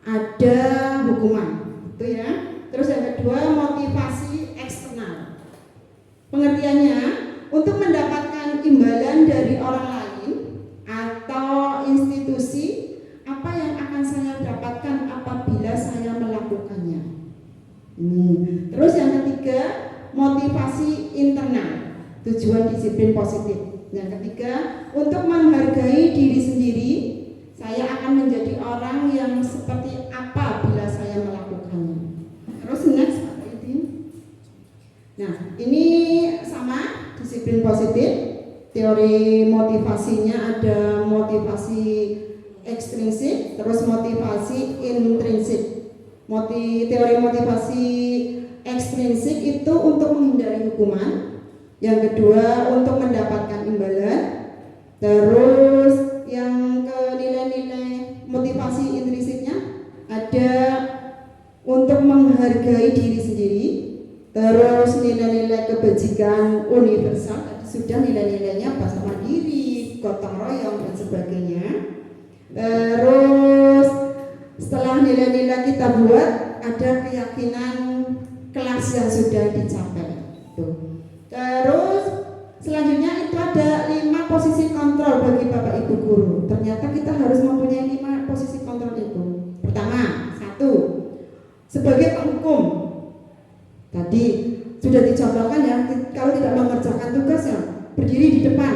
ada hukuman, itu ya. Terus yang kedua motivasi eksternal. Pengertiannya untuk mendapatkan imbalan dari orang lain atau institusi apa yang akan saya dapatkan apabila saya melakukannya. Terus yang ketiga motivasi internal. Tujuan disiplin positif. Yang ketiga, untuk menghargai diri sendiri, saya akan menjadi orang yang seperti apa bila saya melakukannya. Terus next, Pak Idin. Nah, ini sama disiplin positif. Teori motivasinya ada motivasi ekstrinsik, terus motivasi intrinsik. Teori motivasi ekstrinsik itu untuk menghindari hukuman. Yang kedua untuk mendapatkan imbalan. Terus yang ke nilai-nilai motivasi intrinsiknya ada untuk menghargai diri sendiri. Terus nilai-nilai kebajikan universal tadi sudah nilai-nilainya bahasa mandiri, gotong royong dan sebagainya. Terus setelah nilai-nilai kita buat, ada keyakinan kelas yang sudah dicapai. Tuh. Terus selanjutnya itu ada 5 posisi kontrol bagi Bapak Ibu guru. Ternyata kita harus mempunyai 5 posisi kontrol itu. Pertama, 1, sebagai penghukum. Tadi sudah dicontohkan ya, kalau tidak mengerjakan tugasnya berdiri di depan.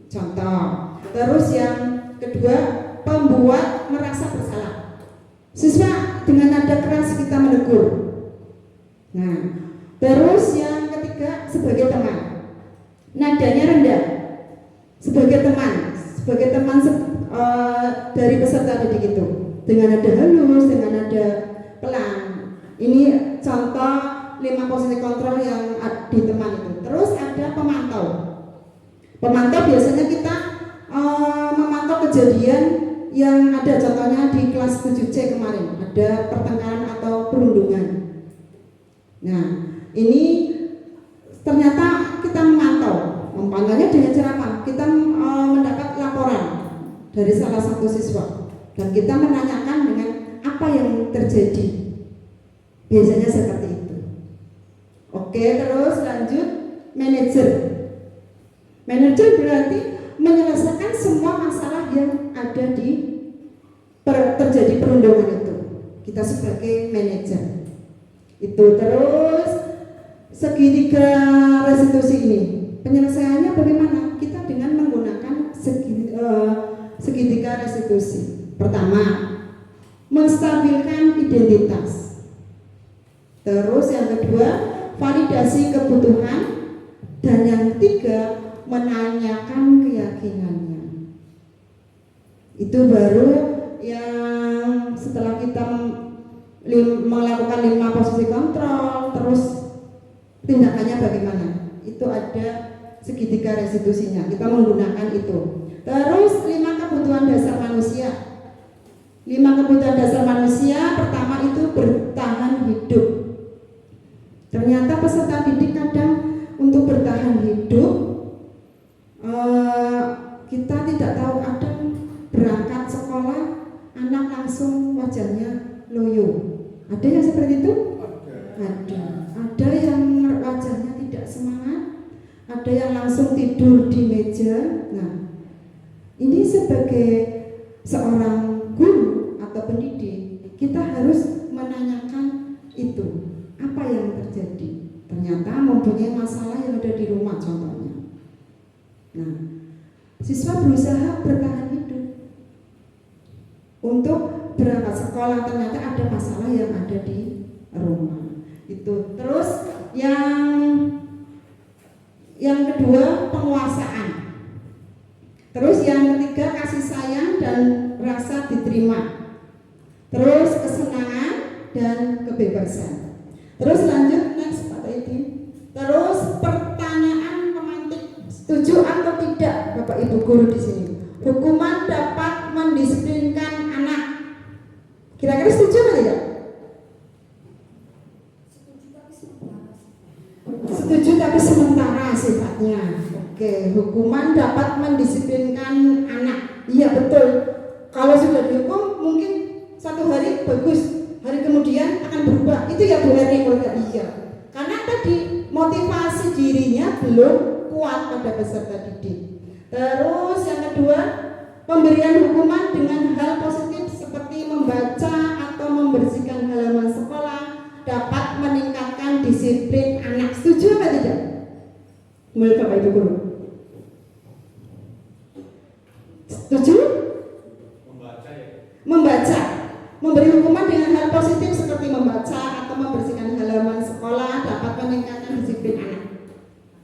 Contoh. Terus yang kedua, pembuat merasa bersalah. Siswa dengan nada keras kita menegur. Nah, terus yang ketiga, sebagai teman. Nadanya rendah. Sebagai teman dari peserta didik itu, dengan nada halus, dengan nada pelan. Ini contoh 5 posisi kontrol yang di teman itu. Terus ada pemantau. Pemantau biasanya kita memantau kejadian yang ada, contohnya di kelas 7C kemarin ada pertengkaran atau perundungan. Nah, ini ternyata kita memantaunya dengan cara apa? Kita mendapat laporan dari salah satu siswa dan kita menanyakan dengan apa yang terjadi. Biasanya seperti itu. Oke, terus lanjut manajer. Manajer berarti menyelesaikan semua masalah yang ada di terjadi perundungan itu. Kita sebagai manajer. Itu. Terus segitiga restitusi ini, penyelesaiannya bagaimana? Kita dengan menggunakan segitiga restitusi. Pertama, menstabilkan identitas. Terus yang kedua, validasi kebutuhan. Dan yang ketiga, menanyakan keyakinannya. Itu baru yang setelah kita melakukan 5 posisi kontrol, terus tindakannya bagaimana? Itu ada segitiga restitusinya. Kita menggunakan itu. Terus 5 kebutuhan dasar manusia. 5 kebutuhan dasar manusia, pertama itu bertahan hidup. Ternyata peserta didik kadang untuk bertahan hidup kita tidak tahu, kadang berangkat sekolah anak langsung wajahnya loyo. Ada yang seperti itu? Ada yang wajahnya tidak semangat, ada yang langsung tidur di meja. Nah, ini sebagai seorang guru atau pendidik, kita harus menanyakan itu, apa yang terjadi. Ternyata mempunyai masalah yang ada di rumah contohnya. Nah, siswa berusaha bertahan hidup untuk berangkat sekolah, ternyata ada masalah yang ada di rumah. Itu. Terus yang kedua, penguasaan. Terus yang ketiga, kasih sayang dan rasa diterima. Terus kesenangan dan kebebasan. Terus lanjut next Pak Taidi. Terus pertanyaan pemantik, setuju atau tidak Bapak Ibu guru di sini? Hukuman dapat mendisiplinkan anak. Kira-kira setuju atau tidak? Setuju tapi sementara sifatnya. Oke, hukuman dapat mendisiplinkan anak. Iya betul. Kalau sudah dihukum mungkin 1 hari bagus, hari kemudian akan berubah. Itu ya Bu Erni menurut iya. Karena tadi motivasi dirinya belum kuat pada peserta didik. Terus yang kedua, pemberian hukuman dengan hal positif seperti membaca atau membersihkan halaman sekolah dapat meningkatkan disiplin anak. Setuju atau tidak? Menurut Bapak Ibu guru? Setuju? Membaca. Memberi hukuman dengan hal positif seperti membaca atau membersihkan halaman sekolah dapat meningkatkan disiplin anak.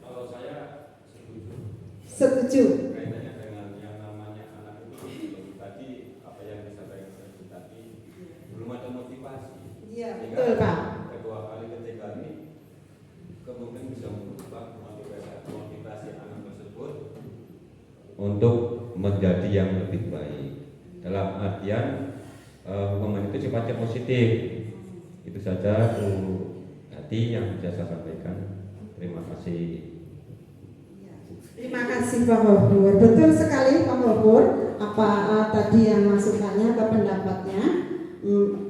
Kalau saya setuju. Setuju. Kaitannya dengan yang namanya anak itu tadi apa yang disampaikan tadi belum ada motivasi. Iya, betul Pak. Kedua kali ketiga ini kemungkinan bisa merubah motivasi anak tersebut untuk menjadi yang lebih baik. Dalam artian hukuman itu sifatnya positif. Itu saja Bu Hati yang bisa saya sampaikan. Terima kasih. Terima kasih Pak Gofur. Betul sekali Pak Gofur. Apa tadi yang masukannya ke pendapatnya,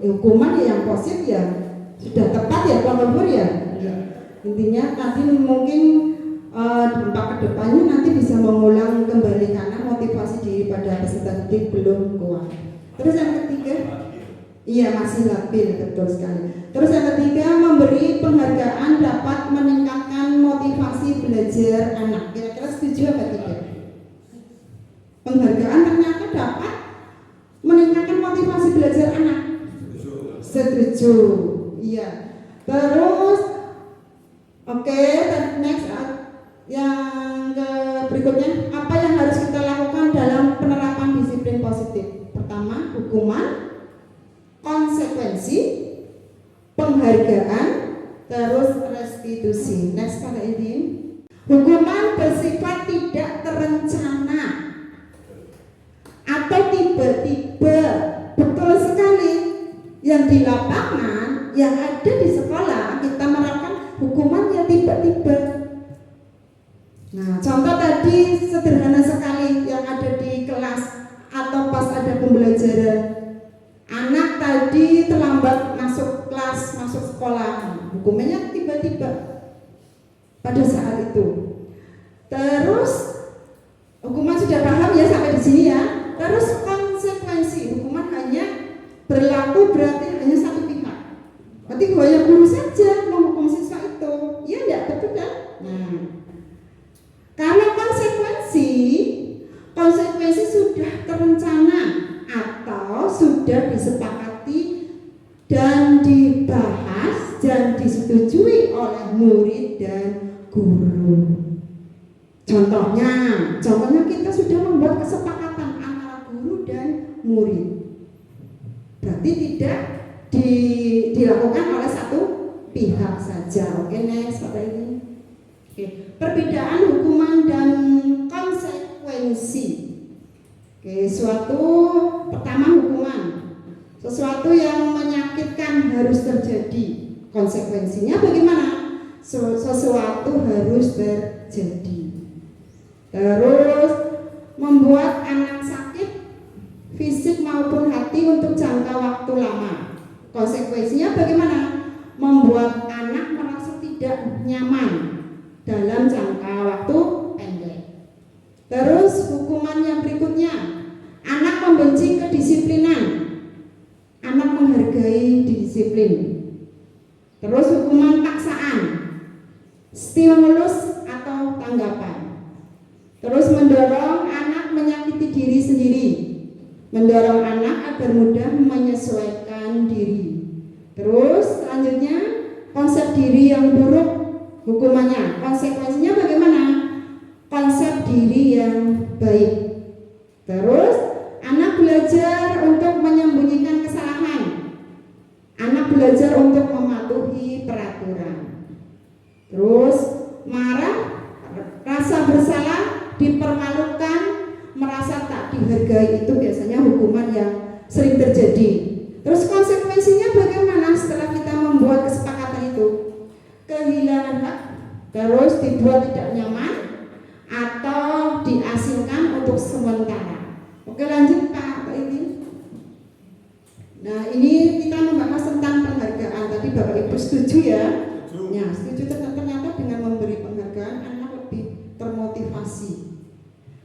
hukuman yang positif ya sudah tepat ya Pak Gofur ya. Intinya nanti mungkin dampak kedepannya nanti bisa mengulang kembali karena motivasi diri pada peserta didik belum kuat. Terus yang ketiga, iya masih labil, betul sekali. Terus yang ketiga, memberi penghargaan dapat meningkatkan motivasi belajar anak. Kira-kira setuju apa tidak? Penghargaan ternyata dapat meningkatkan motivasi belajar anak. Setuju. Iya. Terus, oke, next yang berikutnya, apa yang harus kita lakukan dalam penerapan disiplin positif? Pertama, hukuman, konsekuensi, penghargaan, terus restitusi. Next Pak Edin. Hukuman bersifat tidak terencana atau tiba-tiba. Betul sekali. Yang di lapangan, yang ada di sekolah, kita menerapkan hukuman yang tiba-tiba. Nah, contoh tadi sederhana sekali yang ada di kelas atau pas ada pembelajaran. Anak tadi terlambat masuk kelas, masuk sekolah. Hukumannya tiba-tiba pada saat itu. Terus hukuman sudah paham ya sampai di sini ya. Terus konsekuensi, hukuman hanya berlaku berarti hanya satu pihak. Berarti hanya guru saja menghukum siswa itu. Iya enggak, betul kan? Nah, kalau konsekuensi sudah terencana atau sudah disepakati dan dibahas dan disetujui oleh murid dan guru. Contohnya kita sudah membuat kesepakatan antara guru dan murid. Berarti tidak dilakukan oleh satu pihak saja. Oke, next Pak ini. Oke, perbedaan hukuman dan konsekuensi. Oke, pertama hukuman. Sesuatu yang menyakitkan harus terjadi. Konsekuensinya bagaimana? Sesuatu harus terjadi. Terus membuat anak sakit fisik maupun hati untuk jangka waktu lama. Konsekuensinya bagaimana? Membuat anak merasa tidak nyaman dalam jangka waktu pendek. Terus hukuman yang berikutnya, anak membenci kedisiplinan, anak menghargai disiplin. Terus hukuman paksaan, stimulus atau tanggapan. Terus mendorong anak menyakiti diri sendiri, mendorong anak agar mudah menyesuaikan diri. Terus selanjutnya konsep diri yang buruk, hukumannya, konsekuensinya bagaimana? Konsep diri yang baik. Terus anak belajar untuk menyembunyikan kesalahan, anak belajar untuk mematuhi peraturan. Terus marah, rasa bersalah, dipermalukan, merasa tak dihargai, itu biasanya hukuman yang sering terjadi. Terus konsekuensinya bagaimana setelah kita membuat kesepakatan itu? Kehilangan hak, terus dibuat tidak nyaman, atau diasingkan untuk sementara. Oke, lanjut Pak ini. Nah, ini kita membahas tentang penghargaan. Tadi Bapak Ibu setuju ya? Ya, setuju. Ternyata dengan memberi penghargaan anak lebih termotivasi.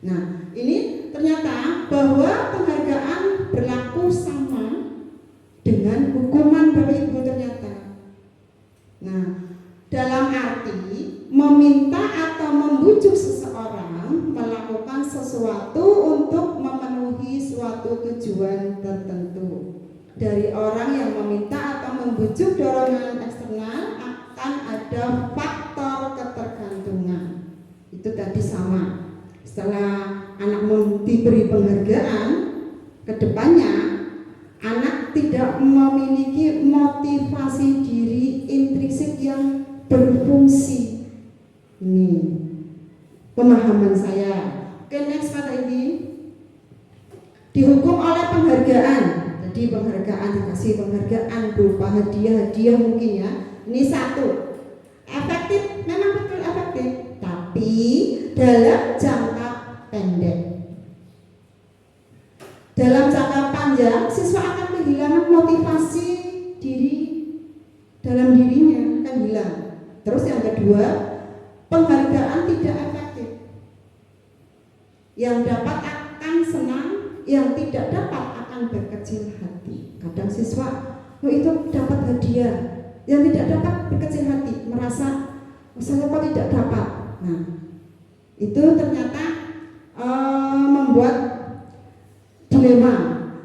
Nah, ini ternyata bahwa penghargaan berlaku sama dengan hukuman Bapak Ibu ternyata. Nah, dalam arti meminta atau membujuk seseorang melakukan sesuatu untuk memenuhi suatu tujuan tertentu. Dari orang yang meminta atau membujuk dorongan eksternal akan ada faktor ketergantungan. Itu tadi sama. Setelah anak diberi penghargaan, kedepannya anak tidak memiliki motivasi diri intrinsik yang berfungsi. Ini pemahaman saya. Oke, next Pak ini dihukum oleh penghargaan. Tadi penghargaan, dikasih penghargaan berupa hadiah mungkin ya. Ini satu, efektif, memang betul efektif, tapi tapi dalam jangka pendek. Dalam jangka panjang, siswa akan kehilangan motivasi dalam dirinya, akan hilang. Terus yang kedua, penghargaan tidak efektif. Yang dapat akan senang, yang tidak dapat akan berkecil hati. Kadang siswa, oh itu dapat hadiah, yang tidak dapat berkecil hati, merasa saya kok tidak dapat. Nah, itu ternyata membuat dilema.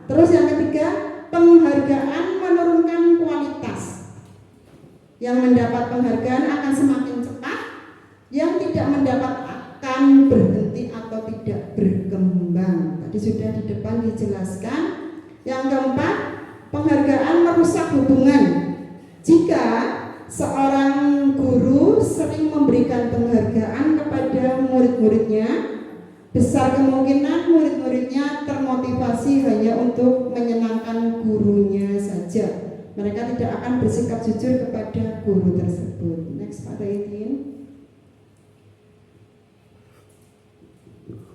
Terus yang ketiga, penghargaan menurunkan kualitas. Yang mendapat penghargaan akan semakin cepat, yang tidak mendapat akan berhenti atau tidak berkembang. Tadi sudah di depan dijelaskan. Yang keempat, penghargaan merusak hubungan. Jika seorang guru sering memberikan penghargaan kepada murid-muridnya, besar kemungkinan murid-muridnya termotivasi hanya untuk menyenangkan gurunya saja. Mereka tidak akan bersikap jujur kepada guru tersebut. Next, Pak Taidin.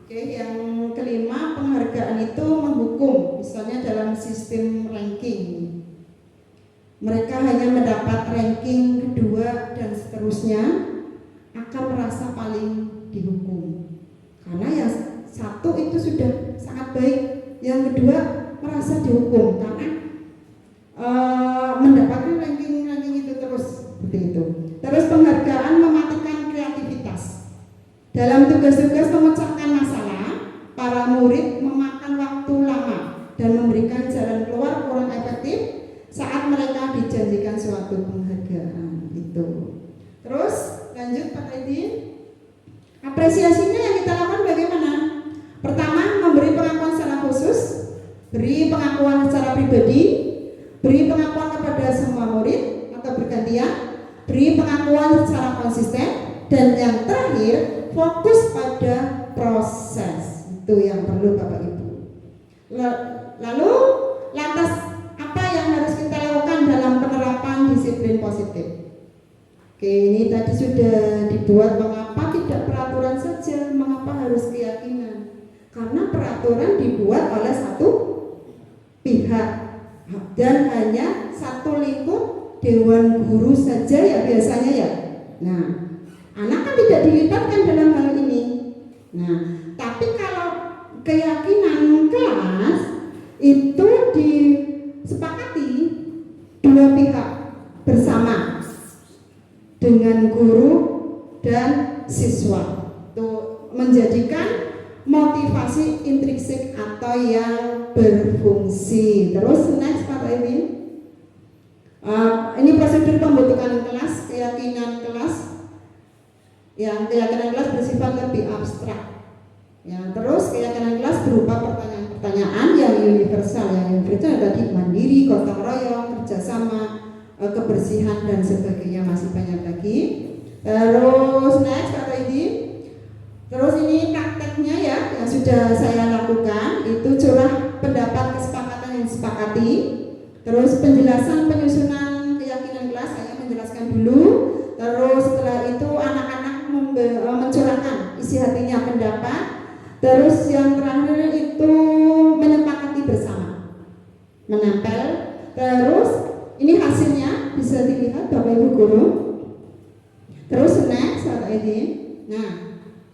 Oke, yang kelima, penghargaan itu menghukum. Misalnya dalam sistem ranking, mereka hanya mendapat ranking kedua dan seterusnya, akan merasa paling dihukum. Karena yang satu itu sudah sangat baik, yang kedua merasa dihukum karena mendapatkan ranking itu terus seperti itu. Terus penghargaan mematikan kreativitas. Dalam tugas-tugas memecahkan masalah, para murid memakan waktu lama dan memberikan jalan keluar kurang efektif saat mereka dijanjikan suatu penghargaan itu. Terus lanjut Pak Taidin. Apresiasinya yang kita lakukan bagaimana? Pertama, memberi pengakuan secara khusus, beri pengakuan secara pribadi, beri pengakuan kepada semua murid atau bergantian, beri pengakuan secara konsisten, dan yang terakhir fokus pada proses. Itu yang perlu Bapak Ibu. Lalu lantas apa yang harus kita lakukan dalam penerapan disiplin positif? Oke, ini tadi sudah dibuat. Mengapa tidak peraturan saja? Mengapa harus keyakinan? Karena peraturan dibuat oleh satu pihak dan hanya satu lingkup dewan guru saja ya biasanya ya. Nah, anak kan tidak dilibatkan dalam hal ini. Nah, tapi kalau keyakinan kelas itu disepakati dua pihak bersama dengan guru dan siswa, itu menjadikan motivasi intrinsik atau yang berfungsi. Terus next Pak Ewin, ini prosedur pembentukan kelas, keyakinan kelas. Yang keyakinan kelas bersifat lebih abstrak. Ya, terus keyakinan kelas berupa pertanyaan-pertanyaan yang universal. Yang universal tadi mandiri, gotong royong, kerjasama, kebersihan dan sebagainya, masih banyak lagi. Terus next Pak Taidi. Terus ini prakteknya ya yang sudah saya lakukan, itu curah pendapat kesepakatan yang disepakati. Terus penjelasan penyusunan keyakinan kelas saya menjelaskan dulu. Terus setelah itu anak-anak mencurahkan isi hatinya pendapat. Terus yang terakhir itu menyepakati bersama, menempel. Terus ini hasilnya bisa dilihat Bapak Ibu guru. Terus next Bapak Edi. Nah,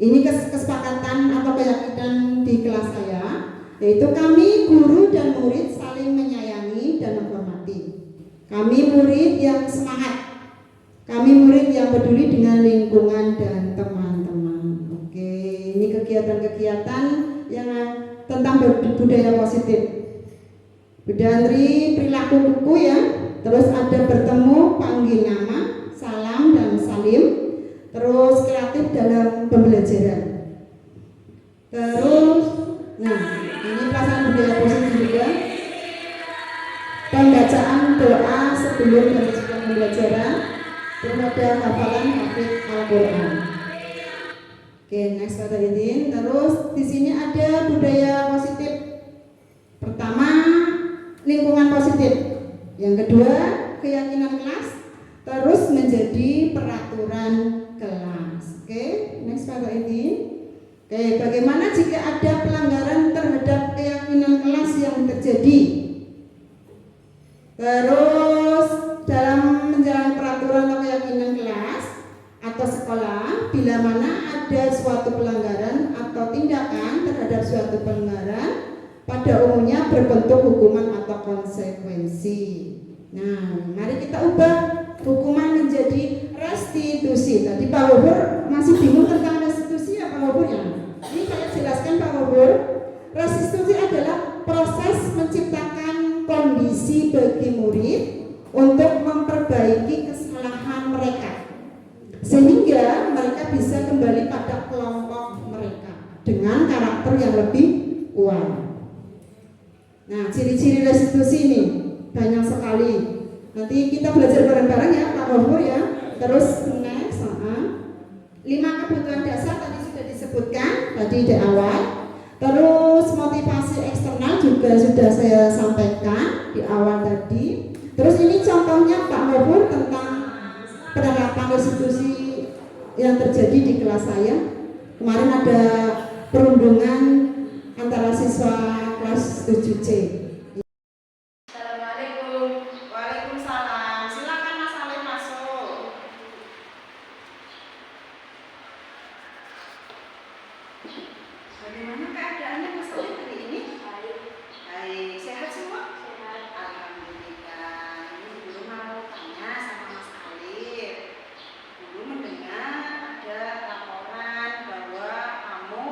ini kesepakatan atau keyakinan di kelas saya, yaitu kami guru dan murid saling menyayangi dan menghormati. Kami murid yang semangat. Kami murid yang peduli dengan lingkungan dan teman-teman. Oke, ini kegiatan-kegiatan yang tentang budaya positif. Budaya perilaku kuku ya. Terus ada bertemu, panggil nama, salam dan salim. Terus kreatif dalam pembelajaran. Terus, nah ini pelaksanaan budaya positif juga. Pembacaan doa sebelum dan sesudah pembelajaran. Terus ada hafalan hafidz Al-Quran. Oke, next Kata Idin. Terus di sini ada budaya positif. Pertama, lingkungan positif. Yang kedua, keyakinan kelas. Terus menjadi peraturan kelas. Oke, next Pak ini. Oke, bagaimana jika ada pelanggaran terhadap keyakinan kelas yang terjadi? Terus dalam menjalankan peraturan atau keyakinan kelas atau sekolah, bila mana ada suatu pelanggaran atau tindakan terhadap suatu pelanggaran, pada umumnya berbentuk hukuman atau konsekuensi. Nah, mari kita ubah hukuman menjadi restitusi. Tadi Pak Wobur masih bingung tentang restitusi ya Pak Wobur ya? Ini saya jelaskan Pak Wobur. Restitusi adalah proses menciptakan kondisi bagi murid untuk memperbaiki kesalahan mereka, sehingga mereka bisa kembali pada kelompok mereka dengan karakter yang lebih kuat. Nah, ciri-ciri restitusi ini banyak sekali. Nanti kita belajar bareng-bareng ya Pak Wobur ya. Terus next, 5 kebutuhan dasar tadi sudah disebutkan tadi di awal. Terus motivasi eksternal juga sudah saya sampaikan di awal tadi. Terus ini contohnya Pak Wobur tentang penerapan restitusi yang terjadi di kelas saya. Kemarin ada perundungan antara siswa kelas 7C. Assalamualaikum. Waalaikumsalam. Silakan Mas Alif masuk. Bagaimana keadaannya Mas Alif hari ini? Baik. Sehat semua? Alhamdulillah. Ini Guru mau tanya sama Mas Alif. Guru mendengar ada laporan bahwa kamu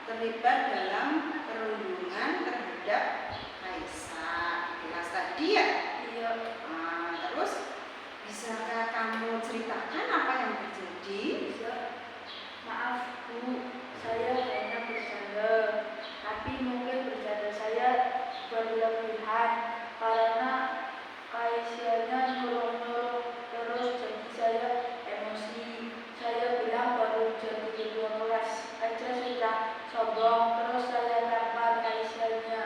terlibat dalam perundungan terhadap Aisyah di kelas tadi ya? Iya. Terus bisakah kamu ceritakan apa yang terjadi? Bisa. Maaf Bu, saya hanya bercanda. Tapi mungkin bercanda saya berlebihan karena Kaisyahnya nyuruh-nyuruh terus jadi saya emosi. Saya bilang baru jadi ketua kelas aja sudah sombong, terus saya lempar Kaisyahnya.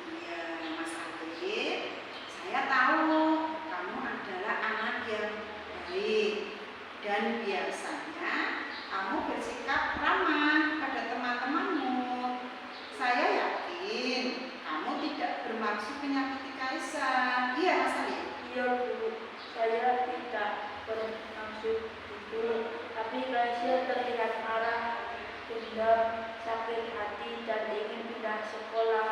Iya, Mas Alif, saya tahu kamu adalah anak yang baik dan biasanya kamu bersikap ramah pada teman-temanmu. Saya yakin kamu tidak bermaksud menyakiti Kaisar. Iya, Mas Alif? Iya Bu, saya tidak bermaksud itu, tapi Kaisyah terlihat marah, dendam, sakit hati dan ingin pindah sekolah.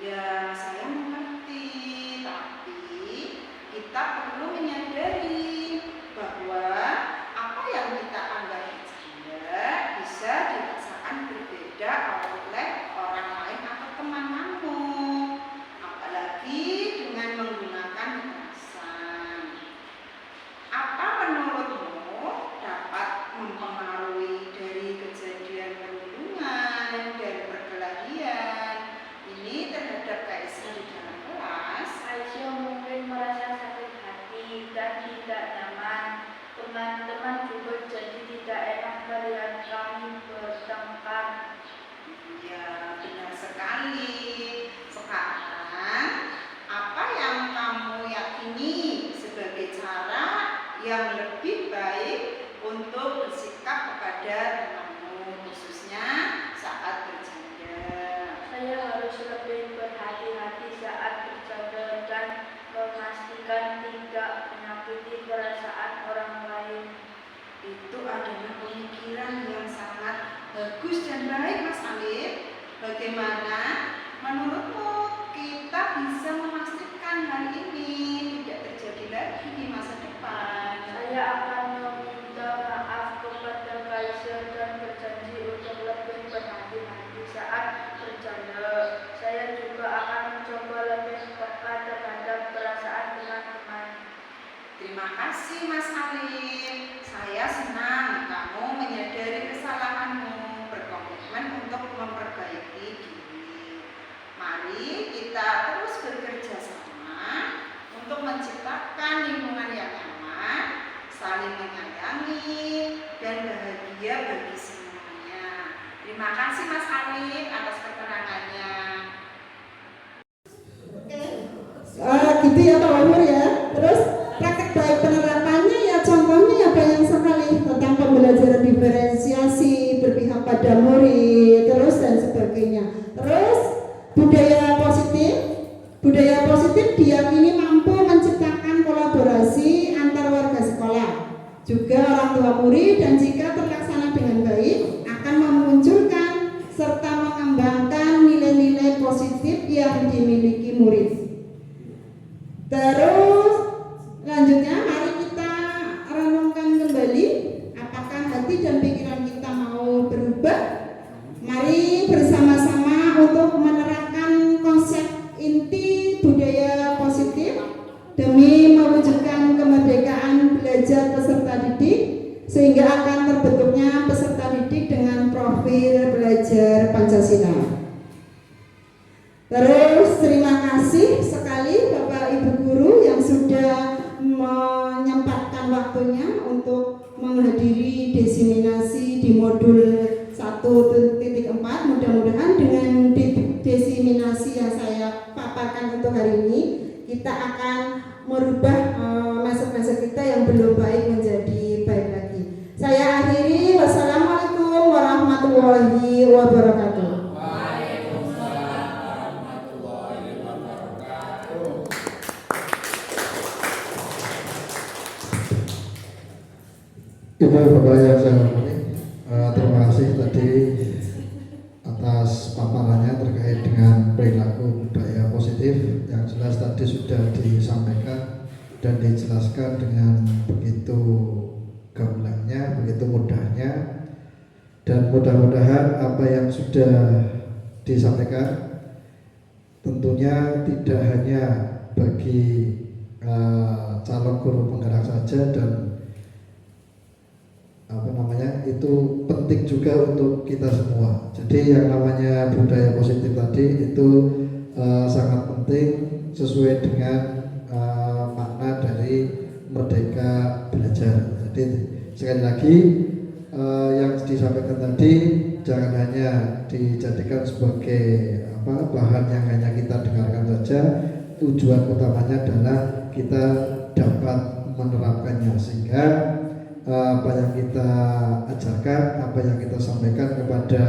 Ya, saya mengerti, tapi kita perlu menyadari bahwa apa yang kita anggap bercanda bisa dirasakan berbeda oleh orang lain atau teman kamu, apalagi dengan menggunakan kekerasan. Apa menurutmu dapat mempengaruhi dari kejadian perundungan dan perkelahian ini terhadap Kaisar di dalam kelas? Aisyah mungkin merasa sakit hati dan tidak nyaman. Teman-teman juga jadi tidak enak melihat kami bertengkar. Ya, benar sekali. Sekarang, apa yang kamu yakini sebagai cara yang lebih baik untuk bersikap kepada temanmu, khususnya saat bercanda? Saya harus lebih berhati-hati saat bercanda dan memastikan tidak menyakiti perasaan orang lain. Itu adalah pemikiran yang sangat bagus dan baik, Mas Alif. Bagaimana menurutmu kita bisa memastikan hal ini tidak terjadi lagi di masa depan? Saya akan meminta maaf kepada Kaisyah dan berjanji untuk lebih berhati-hati saat bercanda. Saya juga akan mencoba lebih peka terhadap perasaan teman-teman. Terima kasih Mas Alif. Saya senang kamu menyadari kesalahanmu, berkomitmen untuk memperbaiki diri. Mari kita terus bekerja sama untuk menciptakan lingkungan yang nyaman, saling menyayangi, dan bahagia bagi semuanya. Terima kasih Mas Alif atas keterangannya. Gitu ya Pak Wahur ya. Terus praktek baik penerapannya ya contohnya ya banyak sekali tentang pembelajaran Budaya positif diyakini mampu menciptakan kolaborasi antar warga sekolah, juga orang tua murid, dan jika terlaksana dengan baik akan memunculkan serta mengembangkan nilai-nilai positif yang dimiliki murid. Terus lanjutnya mari kita renungkan kembali, apakah hati dan pikiran kita mau berubah? Mari bersama-sama untuk menerapkan konsep inti budaya positif demi mewujudkan kemerdekaan belajar peserta didik, sehingga akan terbentuknya peserta didik dengan profil belajar Pancasila. Terus terima kasih sekali Bapak Ibu Guru yang sudah menyempatkan waktunya untuk menghadiri diseminasi di modul 1.4. Mudah-mudahan dengan diseminasi yang saya paparkan untuk hari ini, kita akan merubah mindset kita yang belum baik menjadi baik lagi. Saya akhiri, wassalamualaikum warahmatullahi wabarakatuh. Ibu Bapak yang saya hormati, terima kasih tadi atas paparannya terkait dengan perilaku budaya positif. Yang jelas tadi sudah disampaikan dan dijelaskan dengan begitu gamblangnya, begitu mudahnya, dan mudah-mudahan apa yang sudah disampaikan tentunya tidak hanya bagi calon guru penggerak saja, dan itu penting juga untuk kita semua. Jadi yang namanya budaya positif tadi itu sangat penting sesuai dengan makna dari merdeka belajar. Jadi sekali lagi yang disampaikan tadi jangan hanya dijadikan sebagai bahan yang hanya kita dengarkan saja. Tujuan utamanya adalah kita dapat menerapkannya, sehingga apa yang kita ajarkan, apa yang kita sampaikan kepada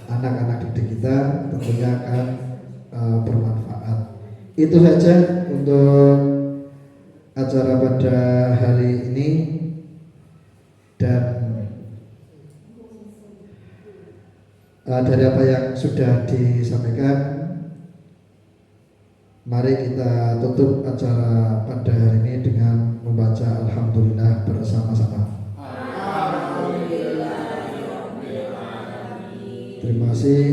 anak-anak didik kita tentunya akan bermanfaat. Itu saja untuk acara pada hari ini, dan dari apa yang sudah disampaikan, mari kita tutup acara pada hari ini dengan membaca Alhamdulillah bersama-sama. Terima kasih.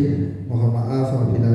Mohon maaf apabila